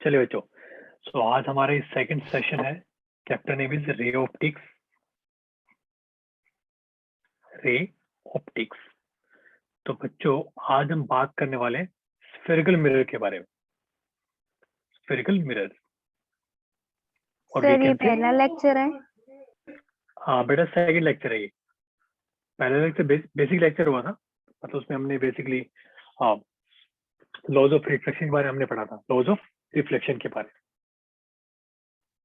चलिए बच्चों, सो आज हमारा सेकंड सेशन है। Chapter name is ray optics. Ray optics. तो बच्चों, आज हम बात करने वाले हैं स्फेरिकल मिरर के बारे में। स्फेरिकल मिरर और सर ये पहला लेक्चर है। हाँ बेटा, सेकंड लेक्चर है ये। पहला लेक्चर बेसिक लेक्चर हुआ था, मतलब उसमें हमने बेसिकली लॉज ऑफ रिफ्लेक्शन के बारे में हमने पढ़ा था। लॉज ऑफ रिफ्लेक्शन के बारे में,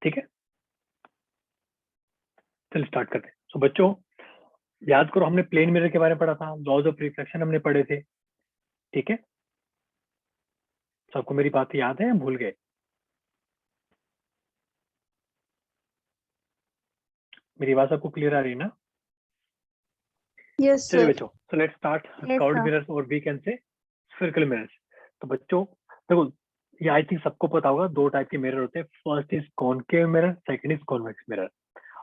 ठीक है। चलिए स्टार्ट करते हैं। सो बच्चों, याद करो, हमने प्लेन मिरर के बारे में पढ़ा था, लॉज ऑफ रिफ्लेक्शन हमने पढ़े थे, ठीक है। सबको मेरी बात याद है या भूल गए? मेरी बात सबको क्लियर आ रही है ना? यस चलिए सर। बच्चों, so let's start Yes, curved sir. Mirrors और we can say spherical mirrors. तो बच्चों देखो, ये आई थिंक सबको पता होगा, दो टाइप के मिरर होते हैं। First is concave mirror, second is convex mirror.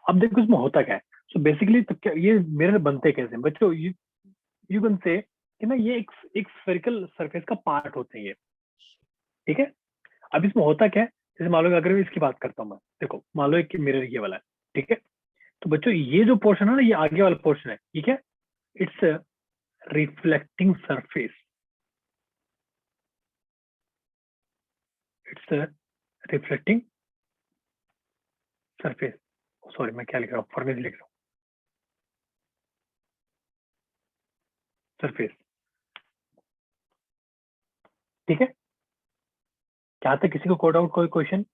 अब देखो इसमें होता क्या है। सो बेसिकली तो क्या ये मिरर बनते कैसे हैं बच्चों? यू कैन से कि ना, ये एक स्फेरिकल सरफेस का पार्ट होते हैं ये, ठीक है। अब इसमें होता क्या है, जैसे मान लो अगर मैं इसकी बात करता हूँ मैं, देखो मान लो एक मिरर ये वाला है, ठीक है। तो बच्चों ये जो पोर्शन है ना, ये आगे वाला पोर्शन है, ठीक है। It's reflecting surface. It's reflecting surface. Sorry, मैं क्या लिख रहा हूँ, फर्नेस लिख रहा हूँ, सरफेस, ठीक है। क्या था, किसी को कोड आउट कोई question?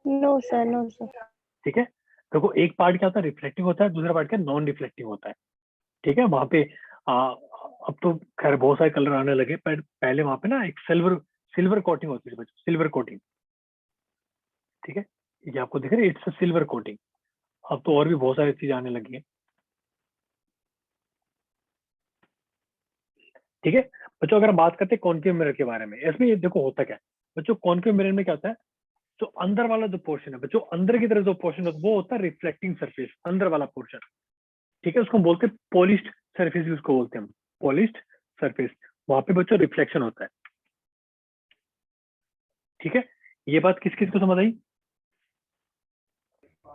No sir, no sir. ठीक है। देखो एक पार्ट क्या होता है, रिफ्लेक्टिंग होता है, दूसरा पार्ट क्या नॉन रिफ्लेक्टिंग होता है, ठीक है। वहां पे अब तो खैर बहुत सारे कलर आने लगे, पर पहले वहां पे ना एक सिल्वर कोटिंग होती थी बच्चों, सिल्वर कोटिंग, ठीक है। ये आपको दिख रहा है, इट्स सिल्वर कोटिंग। अब तो और भी बहुत सारी चीजें आने लगी है, ठीक है। बच्चों अगर हम बात करते हैं कॉन्केव मिरर के बारे में, इसमें ये देखो होता क्या है बच्चों, कॉन्केव मिरर में क्या होता है, तो अंदर वाला जो पोर्शन है बच्चों, अंदर की तरफ जो पोर्शन होता है वो होता है रिफ्लेक्टिंग सरफेस, अंदर वाला पोर्शन, ठीक है। उसको हम बोलते हैं पॉलिश्ड सरफेस भी उसको बोलते हैं हम, पॉलिश्ड सरफेस। वहां पे बच्चों रिफ्लेक्शन होता है, ठीक है। ये बात किस किस को समझ आई?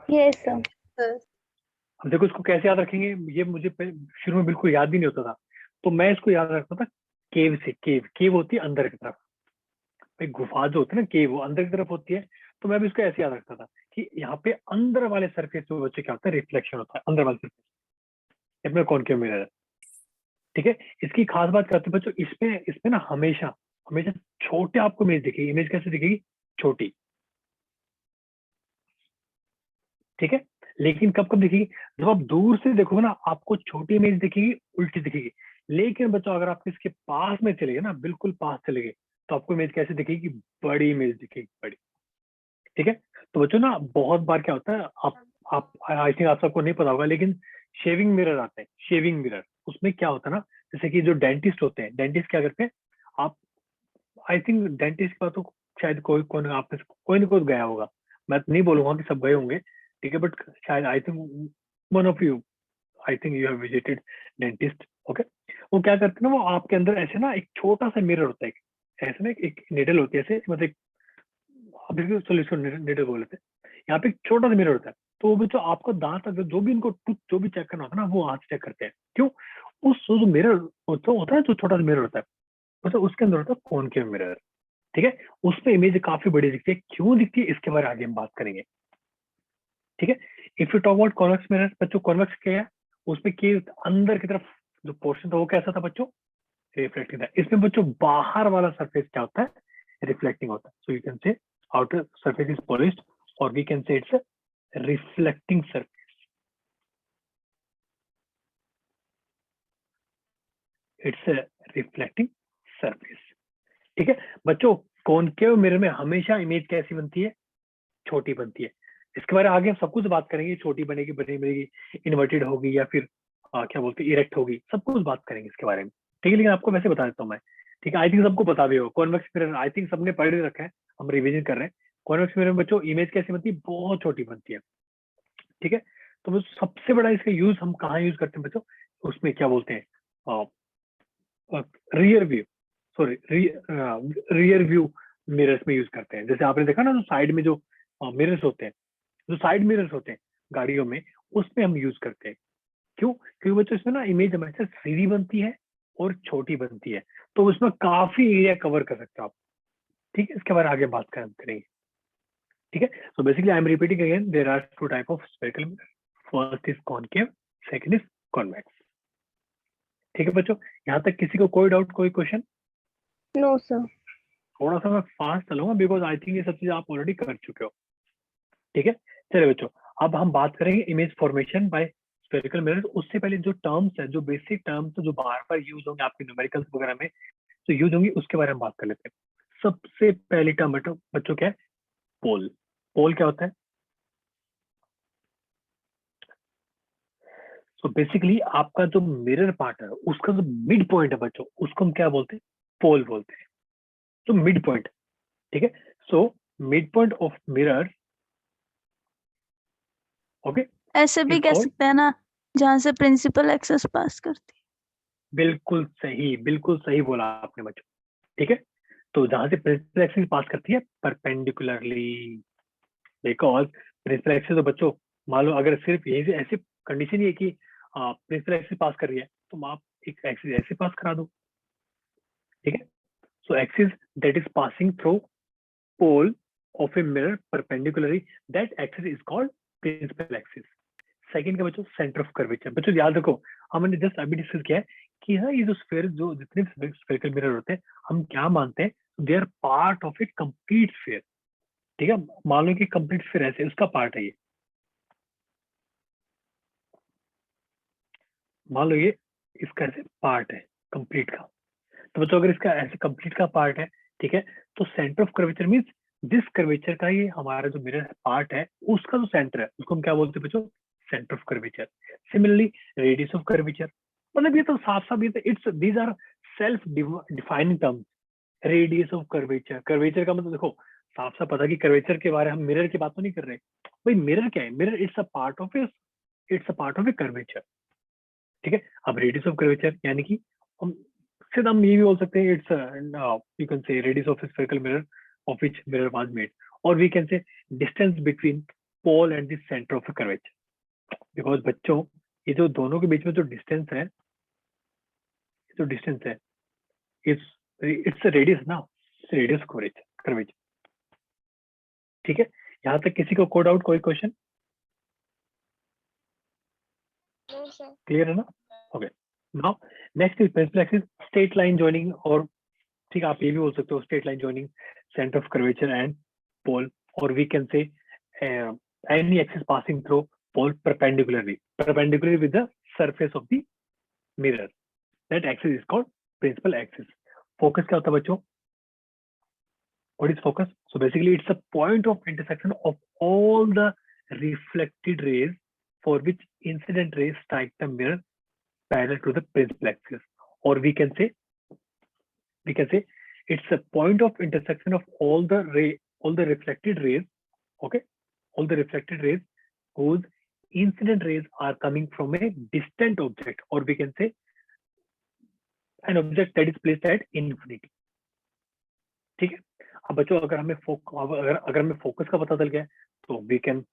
Yes sir. अब देखो इसको कैसे याद रखेंगे, ये मुझे शुरू में बिल्कुल याद भी नहीं होता था, तो मैं इसको याद रखता था केव से। केव केव होती है अंदर की तरफ, एक गुफा जो होती है ना, केव वो अंदर की तरफ होती है। तो मैं भी इसको ऐसे याद रखता था कि यहाँ पे अंदर वाले सरफेस पे बच्चे क्या होता है, रिफ्लेक्शन होता है अंदर वाले सरफेस, अपने कॉनकेव मिरर है, ठीक है। इसकी खास बात करते हैं बच्चों, इसमें इसमें ना हमेशा हमेशा छोटे आपको इमेज दिखेगी। इमेज कैसे दिखेगी? छोटी, ठीक है। लेकिन कब कब दिखेगी? जब आप दूर से देखोगे ना, आपको छोटी इमेज दिखेगी, उल्टी दिखेगी। लेकिन बच्चों अगर आप इसके पास में चले गए ना, बिल्कुल पास चले गए, तो आपको इमेज कैसे दिखेगी? बड़ी इमेज दिखेगी, बड़ी, ठीक है। तो बच्चों ना बहुत बार क्या होता है, आप आई थिंक आप सबको नहीं पता होगा, लेकिन शेविंग मिरर आते हैं, शेविंग मिरर। उसमें क्या होता है ना, जैसे कि जो डेंटिस्ट होते हैं, डेंटिस्ट क्या करते हैं, आप आई थिंक डेंटिस्ट का तो शायद कोई कौन आप में से कोई ना कोई गया होगा, मैं तो नहीं बोलूंगा कि सब गए होंगे, ठीक है। बट शायद I think one of you, I think you have visited dentist, okay. वो क्या करते हैं ना, वो आपके अंदर ऐसे ना एक छोटा सा मिरर होता है, ऐसे ना एक निडल होती है, ऐसे मतलब अब इसको चलो इसको निडल बोल लेते हैं। यहाँ पे एक छोटा सा मिरर होता है, तो वो जो आपको दांत अगर जो भी इनको जो भी चेक करना होता है ना, वो हाथ से चेक करते हैं। क्यों? उस जो मिरर होता है, जो छोटा सा मिरर होता है, मतलब उसके अंदर होता है कॉनकेव मिरर, ठीक है। उसमें इमेज काफी बड़ी दिखती है। क्यों दिखती है इसके बारे में आगे हम बात करेंगे, ठीक है। If you talk about convex mirror बच्चों, कॉन्वेक्स क्या है, उसमें के अंदर की तरफ जो पोर्शन था वो कैसा था बच्चों? रिफ्लेक्टिंग था। इसमें बच्चों बाहर वाला सरफेस क्या होता है? रिफ्लेक्टिंग होता है। So you can say outer surface is polished और we can say it's reflecting surface. It's reflecting surface, ठीक है। बच्चों कॉनकेव मिरर में हमेशा इमेज कैसी बनती है? छोटी बनती है। इसके बारे में आगे हम सब कुछ बात करेंगे, छोटी बनेगी, बड़ी बनेगी, इन्वर्टेड होगी या फिर क्या बोलते हैं इरेक्ट होगी, सब कुछ बात करेंगे इसके बारे में, ठीक है। लेकिन आपको वैसे बता देता हूँ मैं, ठीक है। आई थिंक सबको पता भी हो कॉन्वेक्स मिरर, आई थिंक सबने पढ़ ही रखा है, हम रिविजन कर रहे हैं। कॉन्वेक्स मिरर में बच्चों इमेज कैसी बनती है? बहुत छोटी बनती है, ठीक है। तो बस सबसे बड़ा इसका यूज हम कहाँ यूज करते हैं बच्चों? उसमें क्या बोलते हैं, rear view, sorry rear view mirrors में यूज करते हैं। जैसे आपने देखा ना, जो साइड में जो मिरर्स होते हैं, जो साइड मिरर्स होते हैं गाड़ियों में, उसमें हम यूज करते हैं। क्यों? क्योंकि बच्चों इसमें ना इमेज हमेशा सीधी बनती है और छोटी बनती है, तो उसमें काफी एरिया कवर कर सकते हो आप। ठीक है, इसके बारे में आगे बात करेंगे। ठीक है, so basically I am repeating again, there are two type of spherical mirror. First is concave, second is convex. ठीक है बच्चों, यहाँ तक किसी को कोई डाउट, कोई क्वेश्चन? No sir. थोड़ा सा मैं फास्ट चलूंगा बिकॉज आई थिंक ये सब चीज आप ऑलरेडी कर चुके हो। ठीक है, चलिए बच्चों, अब हम बात करेंगे image formation by spherical mirror. उससे पहले जो टर्म्स है, जो बेसिक टर्म्स जो बार बार यूज होंगे आपके न्यूमेरिकल्स वगैरह में जो यूज होंगी, उसके बारे में बात कर लेते हैं। सबसे पहली टर्म बच्चों क्या है? पोल। पोल क्या होता है? तो बेसिकली आपका जो मिरर पार्ट है, उसका जो मिड पॉइंट है बच्चों, उसको हम क्या बोलते हैं? पोल बोलते हैं। तो मिड पॉइंट, ठीक है। So mid point of mirror, okay, ऐसे भी इज कह कॉल्ड, सकते हैं ना, जहाँ से प्रिंसिपल एक्सेस पास करती है। बिल्कुल सही बोला आपने बच्चों। ठीक है, तो जहां से प्रिंसिपल एक्सिस पास करती है परपेंडिकुलरली, बिकॉज प्रिंसिपल एक्सिस तो बच्चों, मान लो अगर सिर्फ यही से ऐसी कंडीशन ही है कि प्रिंसिपल एक्सिस पास कर रही है, तो आप एक एक्सिस ऐसे पास करा दो। ठीक है, so axis that is passing through pole of a mirror perpendicularly, that axis is called principal axis. Second का बच्चों सेंटर ऑफ कर्वेचर। बच्चों याद रखो, हमने जस्ट अभी डिस्कस किया है कि हाँ, ये जो स्फीयर, जो जितने स्फेरिकल मिरर होते हैं, हम क्या मानते हैं? They are part of a complete sphere. ठीक है, मान लो कि कंप्लीट स्फीयर ऐसे उसका पार्ट है ये, मान लो ये इसका ऐसे पार्ट है कंप्लीट का। तो बच्चों अगर इसका ऐसे कंप्लीट का पार्ट है, ठीक है, तो centre of curvature means this curvature का, ये हमारा जो मिरर पार्ट है उसका जो सेंटर है, उसको हम क्या बोलते हैं बच्चों? Centre of curvature. Similarly radius of curvature, मतलब ये तो साफ साफ, ये तो it's these are self defining terms. Radius of curvature, curvature का मतलब देखो, साफ साफ पता कि कर्वेचर के बारे में, हम मिरर की बात तो नहीं कर रहे। भाई मिरर क्या है? Mirror it's a part of, it's a part of A curvature. ठीक है, अब रेडियस ऑफ कर्वेचर यानी कि हम सिर्फ हम ये भी बोल सकते हैं, it's you can say radius of spherical mirror of which mirror was made, और we can say distance between pole and the centre of curvature. Because बच्चों, ये जो दोनों के बीच में जो डिस्टेंस है, जो डिस्टेंस है, इट्स रेडियस ना, रेडियस कर्वेचर। ठीक है, यहाँ तक किसी को कोड आउट, कोई क्वेश्चन? क्लियर है ना? Okay, now next is principal axis, straight line joining, और ठीक है, आप ये भी बोल सकते हो straight line joining centre of curvature and pole, और we can say any axis passing through pole perpendicularly with the surface of the mirror, that axis is called principal axis. Focus क्या होता है बच्चों? What is focus? So basically it's a point of intersection of all the reflected rays for which incident rays strike the mirror parallel to the principal axis, or we can say it's a point of intersection of all the reflected rays, okay, all the reflected rays whose incident rays are coming from a distant object, or we can say an object that is placed at infinity. ठीक है, अब बच्चों अगर हमें focus का पता चल गया, तो we can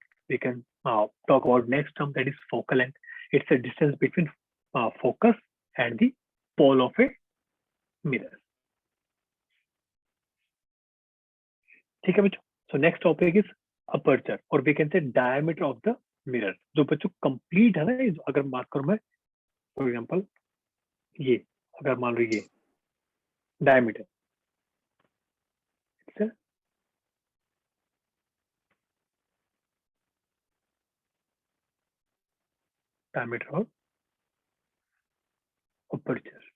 talk about next term, that is focal length. It's a distance between focus and the pole of a mirror. ठीक है बच्चों, so next topic is aperture, और we can say diameter of the mirror. जो बच्चों complete है ना, अगर बात करूं मैं, फॉर एग्जांपल ये, अगर मान लो ये डायमीटर, डायमीटर ऑफ अपर्चर।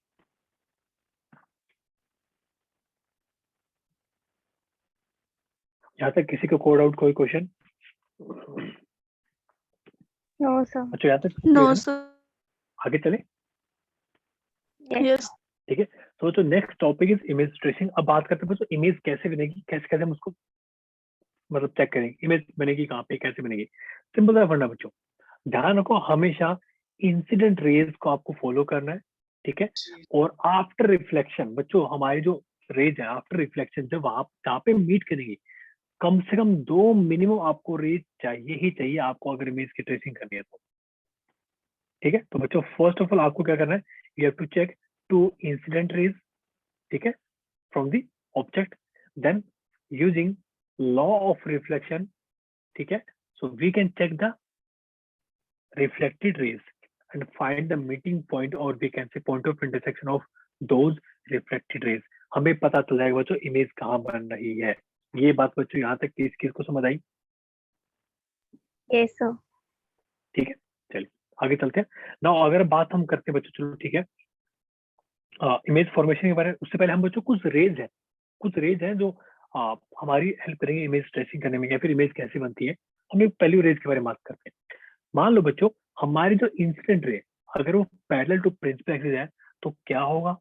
यहाँ तक किसी को कोड आउट, कोई क्वेश्चन? No sir. अच्छा, यहाँ तक नो सर। आगे चले? यस। ठीक है, तो जो next topic is image tracing. अब बात करते हैं तो इमेज कैसे बनेगी, कैसे कैसे हम उसको मतलब चेक करेंगे, इमेज बनेगी कहाँ पे, कैसे बनेगी? सिंपल सा फंडा बच्चों, ध्यान रखो, हमेशा इंसिडेंट रेज को आपको फॉलो करना है। ठीक है, और आफ्टर रिफ्लेक्शन बच्चों, हमारी जो रेज है आफ्टर रिफ्लेक्शन, जब आप जहाँ पे मीट करेंगे, कम से कम 2 मिनिमम आपको रेज चाहिए ही चाहिए, आपको अगर इमेज की ट्रेसिंग करनी है तो। ठीक है, तो बच्चों फर्स्ट ऑफ ऑल आपको क्या करना है, you have to check 2 incident rays, ठीक है, from the object, then using law of reflection, ठीक है, so we can check the reflected rays and find the meeting point, or we can say point of intersection of those reflected rays. हमें पता चल जाएगा बच्चों image कहाँ बन रही है। ये बात बच्चों यहाँ तक किस किस को समझ आई? Yes sir. ठीक है, चलिए आगे चलते हैं ना। अगर बात हम करते हैं बच्चों, चलो ठीक है, इमेज फॉर्मेशन के बारे में, उससे पहले हम बच्चों कुछ रेज हैं जो हमारी हेल्प करेंगे इमेज ट्रेसिंग करने में, या फिर इमेज कैसे बनती है। हम एक पहली रेज के बारे में बात करते हैं। मान लो बच्चों हमारी जो इंसिडेंट रे अगर वो पैरेलल टू प्रिंसिपल एक्सिस है तो क्या होगा,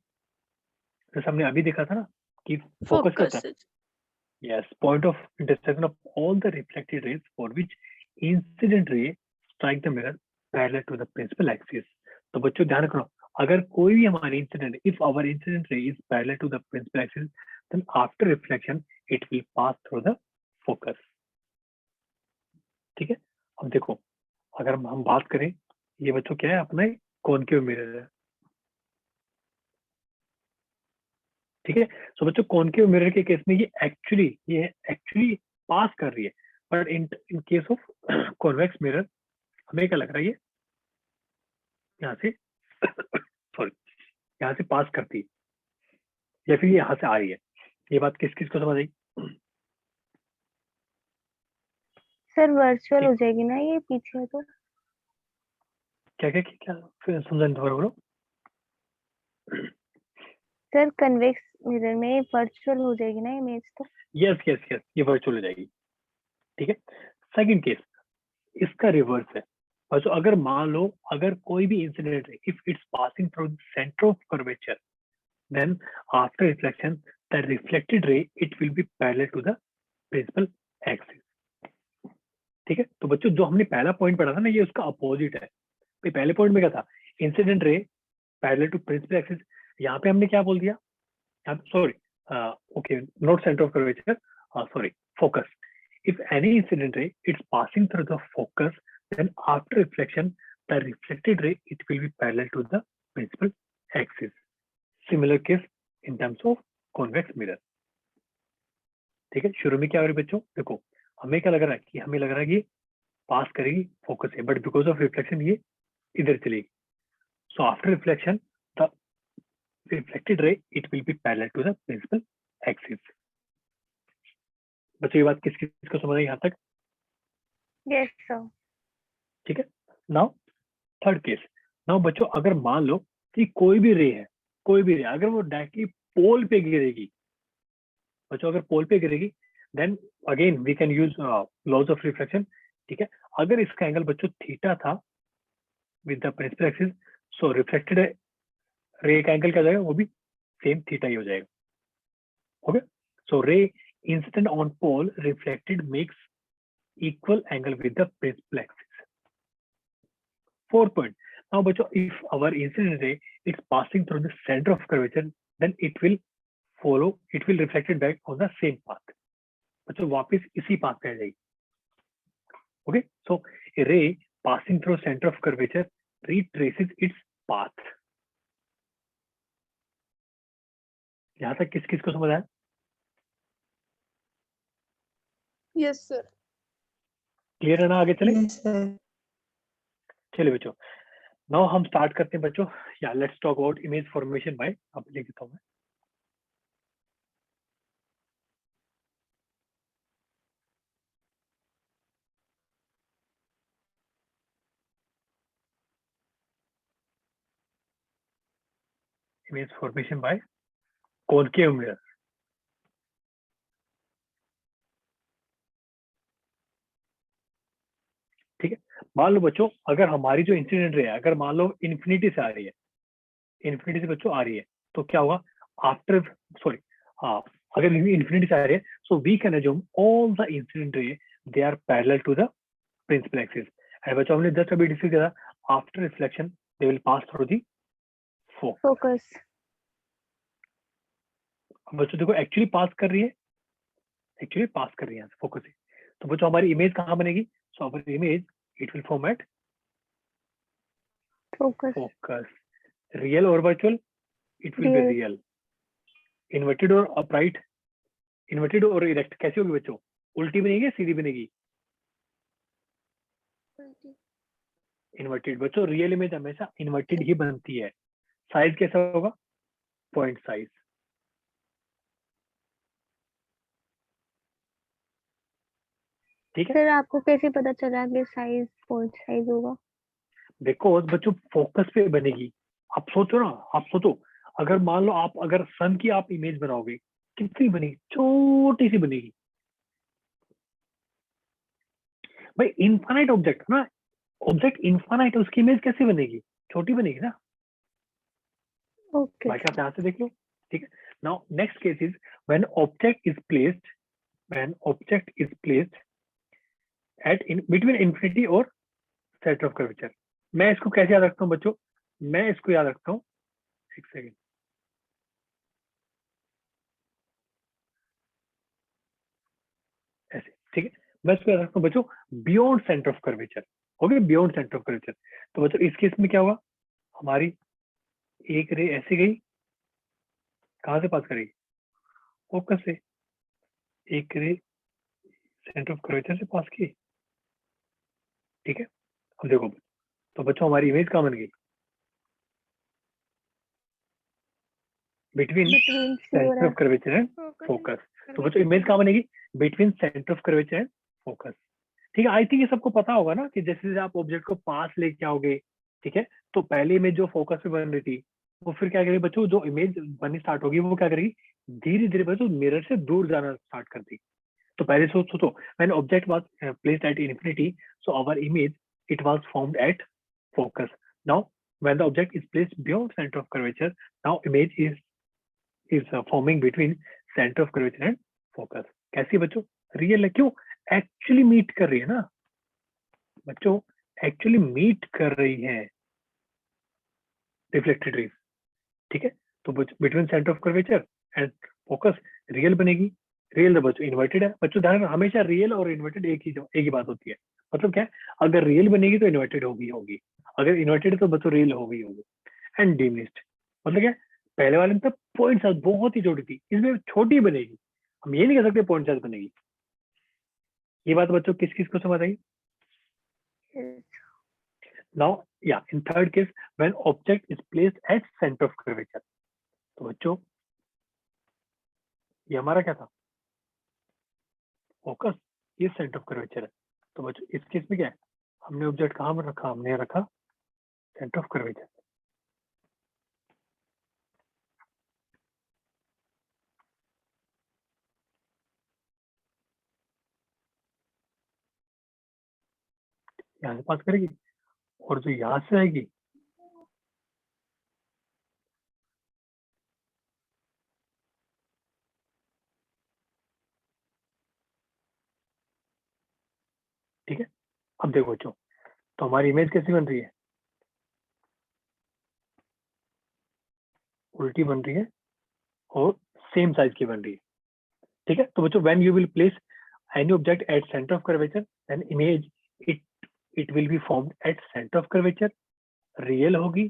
जैसे हमने अभी देखा था ना कि फोकस क्या होता है, yes, point of intersection of all the reflected rays for which incident ray strike the mirror parallel to the principal axis. तो बच्चों ध्यान रखना, अगर कोई भी हमारी incident, if our incident ray is parallel to the principal axis, then after reflection it will pass through the focus. ठीक है, अब देखो अगर हम बात करें, ये बच्चों क्या है, अपना कॉनकेव मिरर है। ठीक है, सो बच्चों कॉनकेव मिरर के केस में ये एक्चुअली पास कर रही है, but in case of convex mirror हमें क्या लग रहा है, ये यहाँ से सॉरी यहाँ से पास करती है, या फिर ये यहाँ से आ रही है। ये बात किस किस को समझ आई? सर वर्चुअल हो जाएगी ना ये पीछे तो? क्या क्या क्या फिर समझाने दोबारा बोलो। सर कन्वेक्स मिरर में वर्चुअल हो जाएगी ना इमेज तो? यस ये वर्चुअल हो जाएगी। ठीक है, सेकंड केस इसका रिवर्स है बच्चों। अगर मान लो अगर कोई भी इंसिडेंट है, if it's passing through the centre of curvature, then after reflection the reflected ray it will be parallel to the principal axis। ठीक है, तो बच्चों जो हमने पहला पॉइंट पढ़ा था ना, ये उसका अपोजिट है। भाई पहले पॉइंट में क्या था, incident ray parallel to principal axis, यहाँ पे हमने क्या बोल दिया, sorry okay, not centre of curvature, sorry focus. If any incident ray it's passing through the focus, then after reflection the reflected ray it will be parallel to the principal axis. Similar case in terms of convex mirror. ठीक है, शुरू में क्या हो रहा है बच्चों, देखो हमें क्या लग रहा है कि हमें लग रहा है कि पास करेगी फोकस है, बट बिकॉज ऑफ रिफ्लेक्शन ये इधर चलेगी। So after reflection the reflected ray it will be parallel to the principal axis. बच्चों ये बात किस किस को समझ आई यहाँ तक? Yes sir. ठीक है, नाउ थर्ड केस। नाउ बच्चों अगर मान लो कि कोई भी रे है, अगर वो डायरेक्टली पोल पे गिरेगी, बच्चों अगर पोल पे गिरेगी, then again we can use laws of reflection. ठीक है, अगर इसका एंगल बच्चों थीटा था with the principal axis, so reflected ray का एंगल क्या हो जाएगा, वो भी सेम थीटा ही हो जाएगा। Okay, so ray incident on pole reflected makes equal angle with the principal axis. Fourth point, now बच्चों if our incident ray is passing through the centre of curvature, then it will reflected back on the same path. बच्चों वापस इसी path पे आ जाएगी। Okay, so a ray passing through center of curvature retraces its path। यहाँ तक किस किस को समझ आया? Yes sir. क्लियर है ना? आगे चले? Yes sir. चलिए बच्चों, नाउ हम स्टार्ट करते हैं बच्चों। या let's talk about image formation by, अब लिख देता हूँ मैं। Image formation by concave mirror. ठीक है, मान लो बच्चों अगर हमारी जो इंसिडेंट रे है, अगर मान लो इन्फिनिटी से आ रही है, इन्फिनिटी से बच्चों आ रही है, तो क्या होगा आफ्टर, सॉरी हाँ, अगर इन्फिनिटी से आ रही है, so we can assume all the incident ray they are parallel to the principal axis. And बच्चों हमने जस्ट अभी डिस्कस किया था, after reflection they will pass through the focus. बच्चों देखो एक्चुअली पास कर रही है, एक्चुअली पास कर रही है फोकस से, तो बच्चों हमारी इमेज कहाँ बनेगी? So our image it will form at focus focus. Real और virtual? It will be real real. Inverted और अपराइट? इन्वर्टेड और इरेक्ट कैसी होगी बच्चों? उल्टी बनेगी या सीधी बनेगी? इन्वर्टेड. बच्चों रियल इमेज हमेशा इन्वर्टेड ही बनती है. साइज कैसा होगा? Point size. ठीक है. फिर आपको कैसे पता चला कि साइज पॉइंट साइज होगा? देखो बच्चों फोकस पे बनेगी. आप सोचो ना, आप सोचो अगर मान लो आप अगर सन की आप इमेज बनाओगे, कितनी बनेगी? छोटी सी बनेगी भाई. इनफाइनाइट ऑब्जेक्ट ना, ऑब्जेक्ट इनफाइनाइट, उसकी इमेज कैसे बनेगी? छोटी बनेगी ना. ओके बाकी आप यहाँ से देख लो. ठीक है. Now next case is when object is placed, when object is placed at in between infinity और सेंटर ऑफ कर्वेचर. मैं इसको कैसे याद रखता हूँ बच्चों? मैं इसको याद रखता हूँ, एक सेकेंड, ऐसे. ठीक है. मैं इसको याद रखता हूँ बच्चों, beyond centre of curvature. Okay, beyond centre of curvature. तो बच्चों इस केस में क्या होगा? हमारी एक रे ऐसे गई, कहाँ से पास करेगी? फोकस से. एक रे सेंटर ऑफ कर्वेचर से पास की. ठीक है. अब देखो, तो बच्चों हमारी इमेज कहाँ बन गई? बिटवीन बिटवीन सी और centre of F curvature and focus. तो बच्चों इमेज कहाँ बनेगी? Between centre of curvature and focus. ठीक है. आई थिंक ये सबको पता होगा ना कि जैसे जैसे आप ऑब्जेक्ट को पास लेके आओगे, ठीक है, तो पहले इमेज जो फोकस पे बन रही थी, वो फिर क्या करेगी बच्चों? जो इमेज बननी स्टार्ट होगी वो क्या करेगी? धीरे धीरे बच्चों मिरर से दूर जाना स्टार्ट कर देगी. तो पहले सोचो, when object was placed at infinity, so our image it was formed at focus. Now when the object is placed beyond centre of curvature, now image is forming between centre of curvature and focus. कैसी बच्चों? Real है. क्यों? Actually meet कर रही है ना बच्चों, actually meet कर रही है रिफ्लेक्टेड रेज. ठीक है. तो between centre of curvature and focus real बनेगी. रियल तो बच्चों इन्वर्टेड है. बच्चों ध्यान रखना, हमेशा रियल और इन्वर्टेड एक ही बात होती है. मतलब क्या है? अगर रियल बनेगी तो इन्वर्टेड होगी होगी, अगर इन्वर्टेड है तो बच्चों रियल होगी होगी. एंड डिमिनिस्ड मतलब क्या है? पहले वाले में तो पॉइंट साइज बहुत ही छोटी थी, इसमें छोटी बनेगी. हम ये नहीं कह सकते पॉइंट साइज बनेगी. ये बात बच्चों किस किस को समझ आई? Now, yeah, in third case, when object is placed at center of curvature. तो बच्चों ये हमारा क्या था? फोकस. ये सेंटर ऑफ कर्वेचर है. तो बच्चों इस केस में क्या है? हमने ऑब्जेक्ट कहाँ पर रखा? हमने रखा सेंटर ऑफ कर्वेचर. यहाँ से पास करेगी और जो यहाँ से आएगी, ठीक है. अब देखो बच्चों, तो हमारी इमेज कैसी बन रही है? उल्टी बन रही है और सेम साइज की बन रही है. ठीक है. तो बच्चों when you will place any object at center of curvature, then image it will be formed at center of curvature. Real होगी,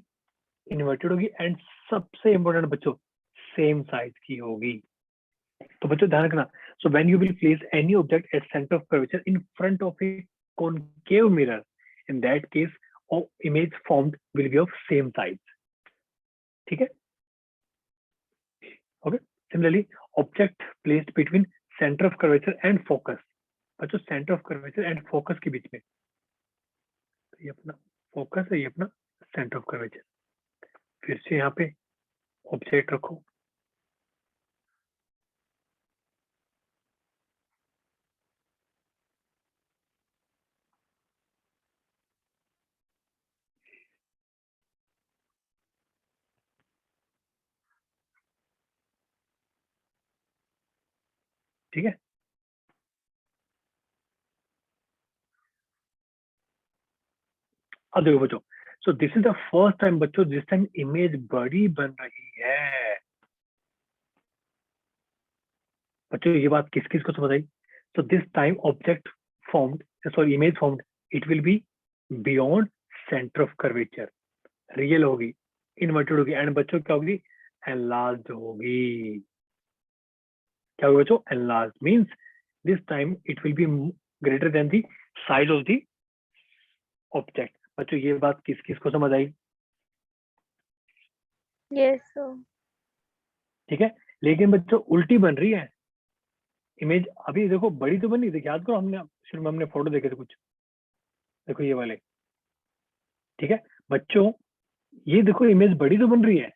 इन्वर्टेड होगी एंड सबसे इंपॉर्टेंट बच्चों सेम साइज की होगी. तो बच्चों ध्यान रखना, so when you will place any object at centre of curvature in front of A concave mirror, in that case image formed will be of same size. ठीक है. Okay. Similarly object placed between centre of curvature and focus. बच्चों centre of curvature and focus के बीच में, तो ये अपना focus है, ये अपना सेंटर ऑफ कर्वेचर. फिर से यहाँ पे ऑब्जेक्ट रखो. ठीक है. अब देखो बच्चों, so this is the first time बच्चों जिस टाइम इमेज बड़ी बन रही है. बच्चों ये बात किस किस को समझ आई? So this time object formed, sorry image formed, it will be beyond center of curvature. Real होगी, इन्वर्टेड होगी, एंड बच्चों क्या होगी? एनलार्ज्ड होगी. क्या होगा बच्चों? Enlarged means this time it will be greater than the size of the object. बच्चों ये बात किस किस को समझ आई? Yes sir. ठीक है, लेकिन बच्चों उल्टी बन रही है इमेज. अभी देखो बड़ी तो बनी, देखिए याद करो हमने शुरू में हमने फोटो देखे थे कुछ, देखो ये वाले. ठीक है बच्चों, ये देखो इमेज बड़ी तो बन रही है,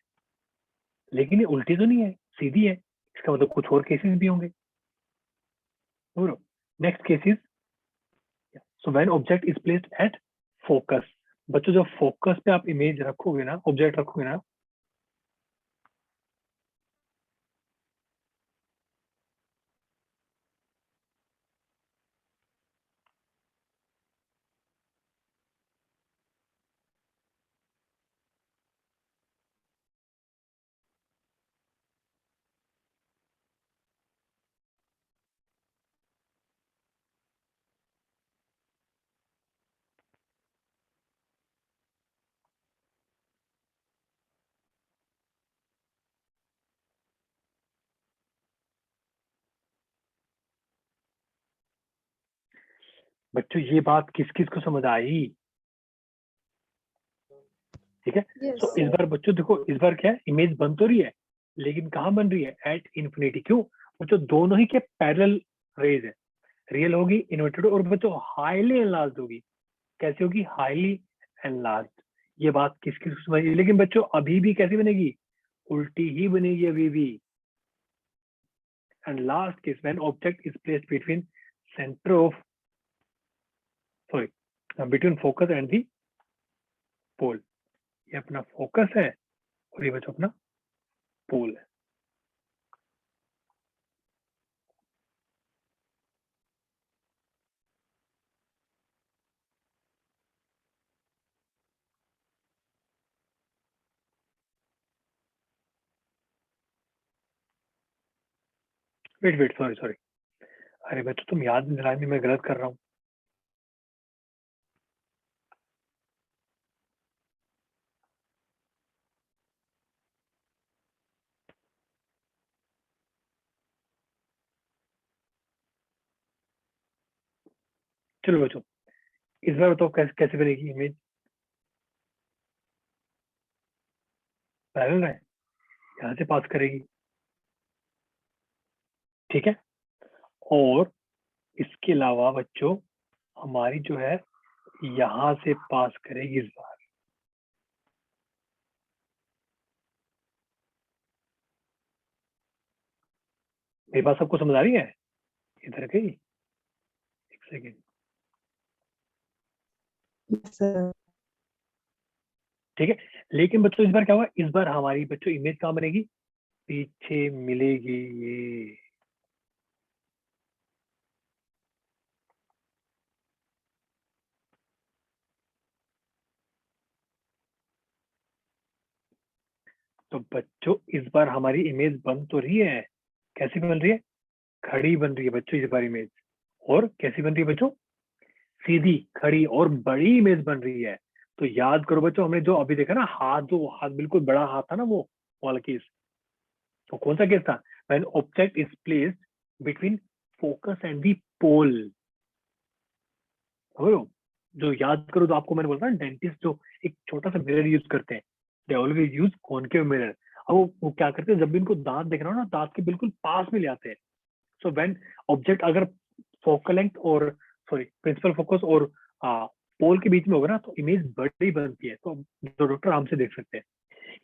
लेकिन ये उल्टी तो नहीं है, सीधी है. इसका मतलब कुछ और केसेस भी होंगे. Next cases, so when object is placed at focus. बच्चों जब फोकस पे आप इमेज रखोगे ना, ऑब्जेक्ट रखोगे ना, बच्चों ये बात किस किस को समझ आई? ठीक है, तो इस बार बच्चों देखो, इस बार क्या है, इमेज बन तो रही है, लेकिन कहाँ बन रही है? At infinity. क्यों बच्चों? दोनों ही के पैरेलल रेज है, रियल होगी, इन्वर्टेड, और बच्चों हाईली एनलार्ज्ड होगी. कैसे होगी? Highly enlarged. ये बात किस किस को समझ आई? लेकिन बच्चों अभी भी कैसी बनेगी? उल्टी ही बनेगी अभी भी. And last case, when object is placed between centre of, sorry between focus and the pole. ये अपना फोकस है और ये बच्चों अपना पोल है. वेट वेट, सॉरी सॉरी, अरे बच्चों तुम याद दिलाने में गलत कर रहा हूँ. चलो बच्चों इस बार बताओ कैसे कैसे बनेगी इमेज? पैरेलल है, यहाँ से पास करेगी. ठीक है, और इसके अलावा बच्चों हमारी जो है यहाँ से पास करेगी इस बार. मेरी बात सबको समझ आ रही है? इधर गई, एक सेकेंड. ठीक है, लेकिन बच्चों इस बार क्या हुआ? इस बार हमारी बच्चों इमेज कहाँ बनेगी? पीछे मिलेगी ये. तो बच्चों इस बार हमारी इमेज बन तो रही है. कैसी बन रही है? खड़ी बन रही है बच्चों इस बार इमेज. और कैसी बन रही है बच्चों? सीधी, खड़ी और बड़ी इमेज बन रही है. तो याद करो बच्चों, हमने जो अभी देखा ना, हाथ, जो हाथ बिल्कुल बड़ा हाथ था ना, वो वाला केस, तो कौन सा केस था? When object is placed between focus and the pole. जो याद करो, तो आपको मैंने बोला ना, डेंटिस्ट जो एक छोटा सा मिरर यूज करते हैं, they always use concave mirror. अब वो क्या करते हैं, जब भी इनको दांत देखना हो ना, दांत के बिल्कुल पास में ले आते हैं. सो व्हेन ऑब्जेक्ट अगर फोकल लेंथ और, सॉरी प्रिंसिपल फोकस और पोल के बीच में होगा ना, तो इमेज बड़ी बनती है. तो जो डॉक्टर आराम से देख सकते हैं.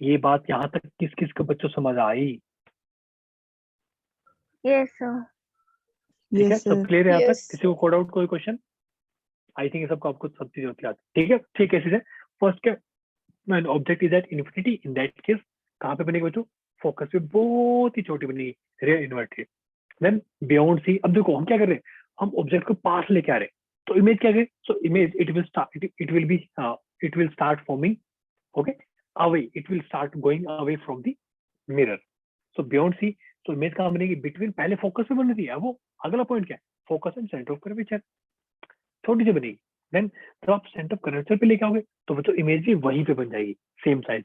ये बात यहाँ तक किस किस को बच्चों समझ आई? Yes sir. ठीक है, सब क्लियर है यहाँ तक? किसी को कोड आउट, कोई क्वेश्चन? आई थिंक सबको आपको सब चीज होती है. ठीक है, ठीक है. फर्स्ट क्या, when object is at infinity, in that case कहाँ पे बनेगी बच्चों? फोकस पे बहुत ही छोटी बनेगी, real inverted. Then beyond C. अब देखो हम क्या कर रहे हैं, हम ऑब्जेक्ट को पास लेके आ रहे हैं, तो इमेज क्या करे? So image it will start, it will be, it will start forming, okay, away, it will start going away from the mirror. So beyond C, तो इमेज कहाँ बनेगी, बिटवीन, पहले फोकस पे बन रही है, अब वो अगला पॉइंट क्या है, focus and centre of curvature, छोटी सी बनेगी। देन जब आप सेंटर ऑफ कर्वेचर पे लेके आओगे तो बच्चों इमेज भी वहीं पे बन जाएगी, same size.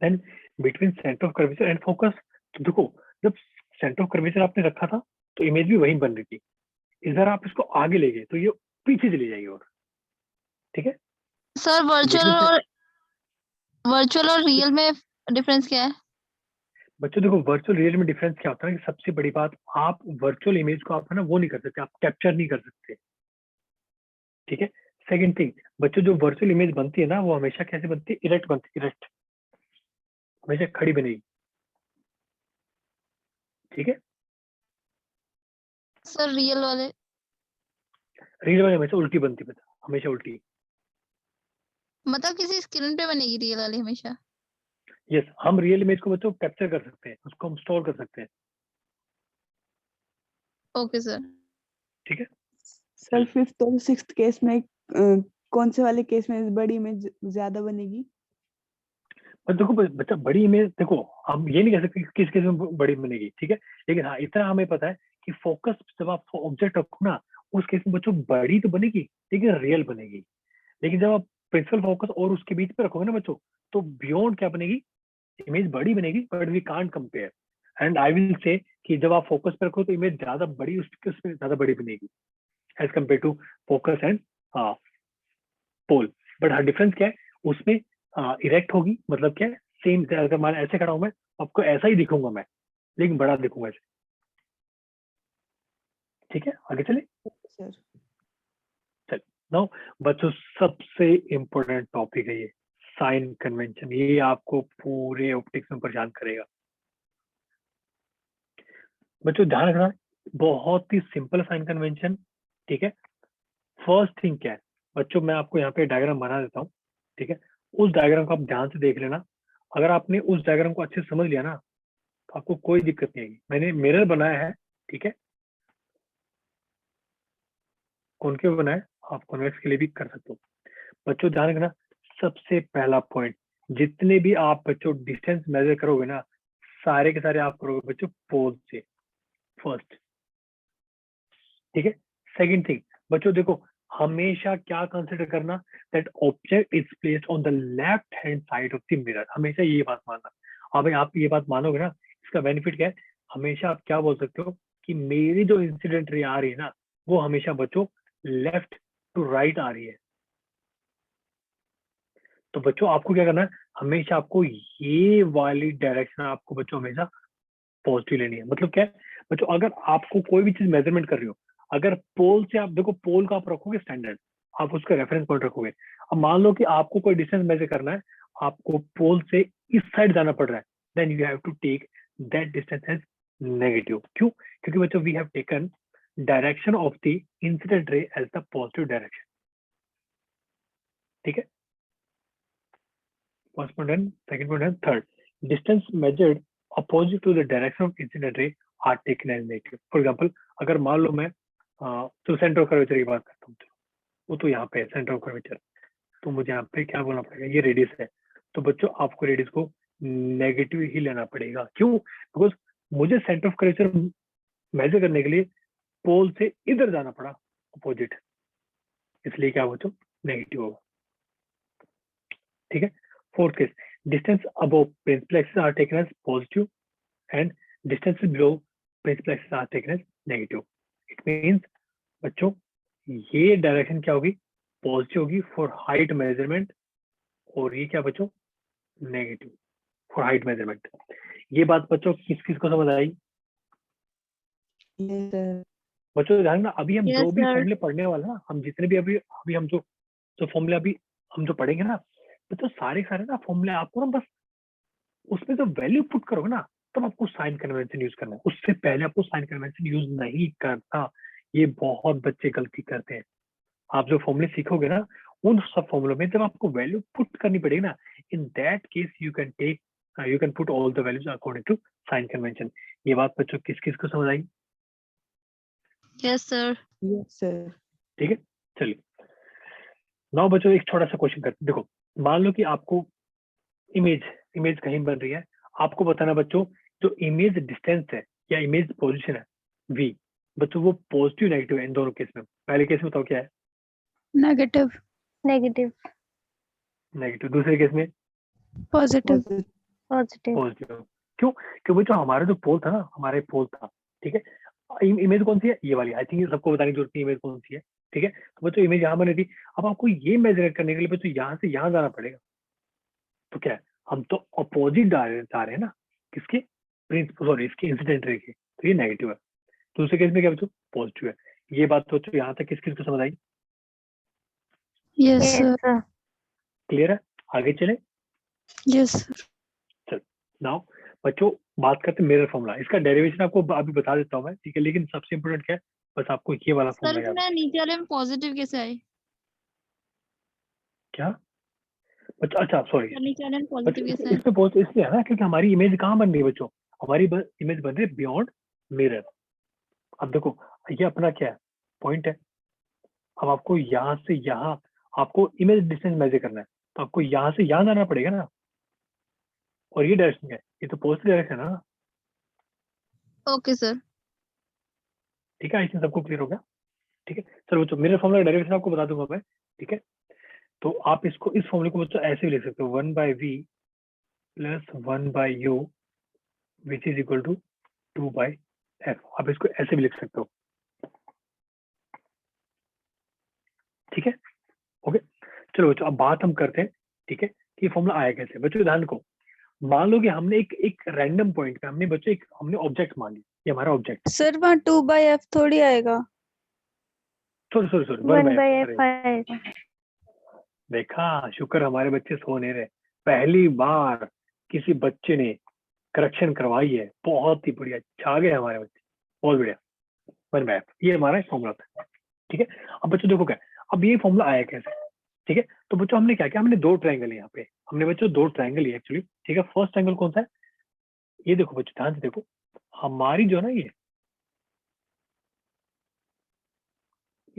Then between centre of curvature and focus, तो देखो जब सेंटर ऑफ कर्वेचर आपने रखा था तो इमेज भी वहीं बन रही थी, इधर आप इसको आगे ले गए तो ये पीछे चली जाएगी, और ठीक है। सर वर्चुअल और रियल में डिफरेंस क्या है? बच्चों देखो वर्चुअल रियल में डिफरेंस क्या होता है कि सबसे बड़ी बात, आप वर्चुअल इमेज को आप है ना वो नहीं कर सकते, आप कैप्चर नहीं कर सकते, ठीक है। सेकंड थिंग बच्चों, जो वर्चुअल इमेज बनती है ना वो हमेशा कैसे बनती है, इरेक्ट बनती है, इरेक्ट, हमेशा खड़ी बनेगी, ठीक है। सर रियल वाले रियल वाली हमेशा उल्टी बनती है, हमेशा उल्टी। मतलब किसी स्क्रीन पे बनेगी रियल वाली हमेशा? यस, हम रियल इमेज को बच्चों कैप्चर कर सकते हैं, उसको हम स्टोर कर सकते हैं, ओके सर। ठीक है। सर फिफ्थ और सिक्स्थ केस में कौन से वाले केस में बड़ी इमेज ज्यादा बनेगी? पर देखो बच्चा, बड़ी इमेज देखो हम ये नहीं कह सकते किस केस में बड़ी बनेगी, ठीक है। लेकिन हाँ इतना हमें पता है कि फोकस जब आप ऑब्जेक्ट रखो ना, उस केस में बच्चों बड़ी तो बनेगी लेकिन रियल बनेगी। लेकिन जब आप प्रिंसिपल फोकस और उसके बीच में रखोगे ना बच्चों, तो बियॉन्ड क्या बनेगी, इमेज बड़ी बनेगी, but we can't compare. And I will say कि जब आप फोकस पे रखो तो इमेज ज्यादा बड़ी, उसमें ज्यादा बड़ी बनेगी as compare to focus and pole. But हाँ डिफरेंस क्या है उसमें, इरेक्ट होगी, मतलब क्या है, सेम, अगर मैं ऐसे खड़ा हूं मैं, आपको ऐसा ही दिखूंगा मैं, लेकिन बड़ा दिखूंगा ऐसे, ठीक है। आगे चले, सर चल नाउ बच्चों सबसे इम्पोर्टेंट टॉपिक है ये, साइन कन्वेंशन। ये आपको पूरे ऑप्टिक्स में परेशान करेगा बच्चों, ध्यान रखना, बहुत ही सिंपल साइन कन्वेंशन, ठीक है। फर्स्ट थिंग क्या है बच्चों, मैं आपको यहाँ पे डायग्राम बना देता हूँ, ठीक है। उस डायग्राम को आप ध्यान से देख लेना, अगर आपने उस डायग्राम को अच्छे से समझ लिया ना तो आपको कोई दिक्कत नहीं आएगी। मैंने मिरर बनाया है, ठीक है, कॉनकेव बनाया, आप कॉन्वेक्स के लिए भी कर सकते हो। बच्चों ध्यान रखना, सबसे पहला पॉइंट, जितने भी आप बच्चों डिस्टेंस मेजर करोगे ना, सारे के सारे आप करोगे बच्चों पोज से, फर्स्ट, ठीक है। सेकंड थिंग बच्चों देखो, हमेशा क्या कंसिडर करना, that object is placed on the left hand side of the mirror, हमेशा ये बात मानना। हाँ भाई, आप ये बात मानोगे ना, इसका बेनिफिट क्या है, हमेशा आप क्या बोल सकते हो कि मेरी जो इंसिडेंट रे आ रही है ना, वो हमेशा बच्चों लेफ्ट टू राइट आ रही है। तो बच्चों आपको क्या करना है, हमेशा आपको ये वाली डायरेक्शन आपको बच्चों हमेशा पॉजिटिव लेनी है। मतलब क्या है बच्चों, अगर आपको कोई भी चीज मेजरमेंट कर रही हो, अगर पोल से आप देखो, पोल का आप रखोगे स्टैंडर्ड, आप उसका रेफरेंस पॉइंट रखोगे। अब मान लो कि आपको कोई डिस्टेंस मेजर करना है, आपको पोल से इस साइड जाना पड़ रहा है, then you have to take that distance as negative. क्यों? क्योंकि बच्चों we have taken direction of the incident ray as the positive direction, ठीक है। First point and second point and third, distance measured opposite to the direction of incident ray are taken as negative. For example, अगर मान लो मैं तो centre of curvature की बात करता हूँ, वो तो यहाँ पे है सेंटर ऑफ कर्वेचर, तो मुझे यहाँ पे क्या बोलना पड़ेगा, ये रेडियस है, तो बच्चों आपको रेडियस को नेगेटिव ही लेना पड़ेगा। क्यों? बिकॉज मुझे सेंटर ऑफ कर्वेचर मेजर करने के लिए पोल से इधर जाना पड़ा अपोजिट, इसलिए क्या बच्चों नेगेटिव होगा, ठीक है। Fourth case, distance above principal axis are taken as positive and distance below principal axis are taken as negative. It means बच्चों ये डायरेक्शन क्या होगी, पॉजिटिव होगी फॉर हाइट मेजरमेंट, और ये क्या बच्चों नेगेटिव फॉर हाइट मेजरमेंट। ये बात बच्चों किस किस को समझ आई? ये सर बच्चों ध्यान ना, अभी हम Yes, जो भी sir. फॉर्मूले पढ़ने वाले ना, हम जितने भी अभी अभी हम जो फॉर्मूले अभी हम जो पढ़ेंगे ना, बच्चों सारे सारे ना फॉर्मूले आपको ना बस उसमें जो वैल्यू पुट करोगे ना, तब आपको साइन कन्वेंशन यूज करना है, उससे पहले आपको साइन कन्वेंशन यूज नहीं करना। ये बहुत बच्चे गलती करते हैं। आप जो फॉर्मूले सीखोगे ना, उन सब फॉर्मूलों में जब आपको वैल्यू पुट करनी पड़ेगी ना, in that case you can put all the values according to sign convention. ये बात बच्चों किस किस को समझ आई? Yes, sir. यस सर ठीक है, चलिए नाउ बच्चों एक छोटा सा क्वेश्चन करते हैं। देखो मान लो कि आपको इमेज इमेज कहीं बन रही है, आपको बताना बच्चों, जो इमेज डिस्टेंस है या इमेज पोजीशन है v, बच्चों वो पॉजिटिव नेगेटिव है इन दोनों केस में। पहले केस में बताओ क्या है? नेगेटिव। नेगेटिव। नेगेटिव। दूसरे केस में पॉजिटिव। positive, positive. पॉजिटिव। क्यों? क्योंकि बच्चों हमारा जो पोल था ना, हमारा पोल था, ठीक है। इमेज कौन सी है? ये वाली। आई थिंक सबको बताने की जरूरत नहीं इमेज कौन सी है, ठीक है। तो बच्चों इमेज यहाँ बनी थी। अब आपको ये मेजर करने के लिए बच्चों यहाँ से यहाँ जाना पड़ेगा। तो क्या है, हम तो अपोजिट जा रहे हैं ना किसके, सॉरी इसके इंसिडेंट रे के, तो ये नेगेटिव है। दूसरे केस में क्या बच्चों? पॉजिटिव है। ये बात तो बच्चों यहाँ तक किस किस को समझ आई? Yes yes sir. Sir. Clear है? आगे चले। Yes sir. नाउ बच्चों बात करते हैं मिरर फॉर्मूला। इसका डेरिवेशन आपको अभी बता देता हूँ मैं, ठीक है, लेकिन सबसे इंपोर्टेंट क्या है, बस आपको ये वाला सर फॉर्मूला याद है। नीचे वाले में पॉजिटिव कैसे आए? क्या बच्चों? अच्छा सॉरी सर नीचे वाले में बच्चों, पॉजिटिव कैसे आए? इसमें पॉजिटिव इसलिए है ना क्योंकि हमारी इमेज कहाँ बन रही है बच्चों? हमारी इमेज बन रही है बियॉन्ड मिरर। अब देखो ये अपना क्या है, पॉइंट है। अब आपको यहाँ से यहाँ आपको इमेज डिस्टेंस मेजर करना है, तो आपको यहाँ से यहाँ जाना पड़ेगा ना। और ये डायरेक्शन है, ये तो पॉजिटिव डायरेक्शन है ना, ओके सर। ठीक है। आई थिंक सबको क्लियर हो गया, ठीक है। चलो बच्चों मिरर फॉर्मूला डेरिवेशन आपको बता दूंगा मैं, ठीक है। तो आप इसको, इस फॉर्मूले को बच्चों ऐसे भी लिख सकते हो, 1/v plus 1/u which is equal to 2/f। आप इसको ऐसे भी लिख सकते हो, ठीक है, ओके। चलो बच्चों अब बात हम करते हैं, ठीक है, कि फॉर्मूला आया कैसे। बच्चों ध्यान को, मान लो कि हमने एक रैंडम पॉइंट पे हमने बच्चों एक हमने ऑब्जेक्ट मान लिया, ये हमारा ऑब्जेक्ट। सर वहाँ 2/f थोड़ी आएगा। सॉरी सॉरी सॉरी 1/f आएगा। देखा, शुक्र हमारे बच्चे सो नहीं रहे। पहली बार किसी बच्चे ने करेक्शन करवाई है, बहुत ही बढ़िया, छा गए हमारे बच्चे, बहुत बढ़िया। 1/f ये हमारा फॉर्मूला था, ठीक है। अब बच्चों देखो क्या, अब ये फॉर्मूला आया कैसे, ठीक है। तो बच्चों हमने क्या किया, हमने दो ट्रायंगल यहाँ पे, हमने बच्चों दो ट्रायंगल लिए एक्चुअली, ठीक है। फर्स्ट ट्रायंगल कौन सा है? ये देखो बच्चों ध्यान से देखो, हमारी जो है ना ये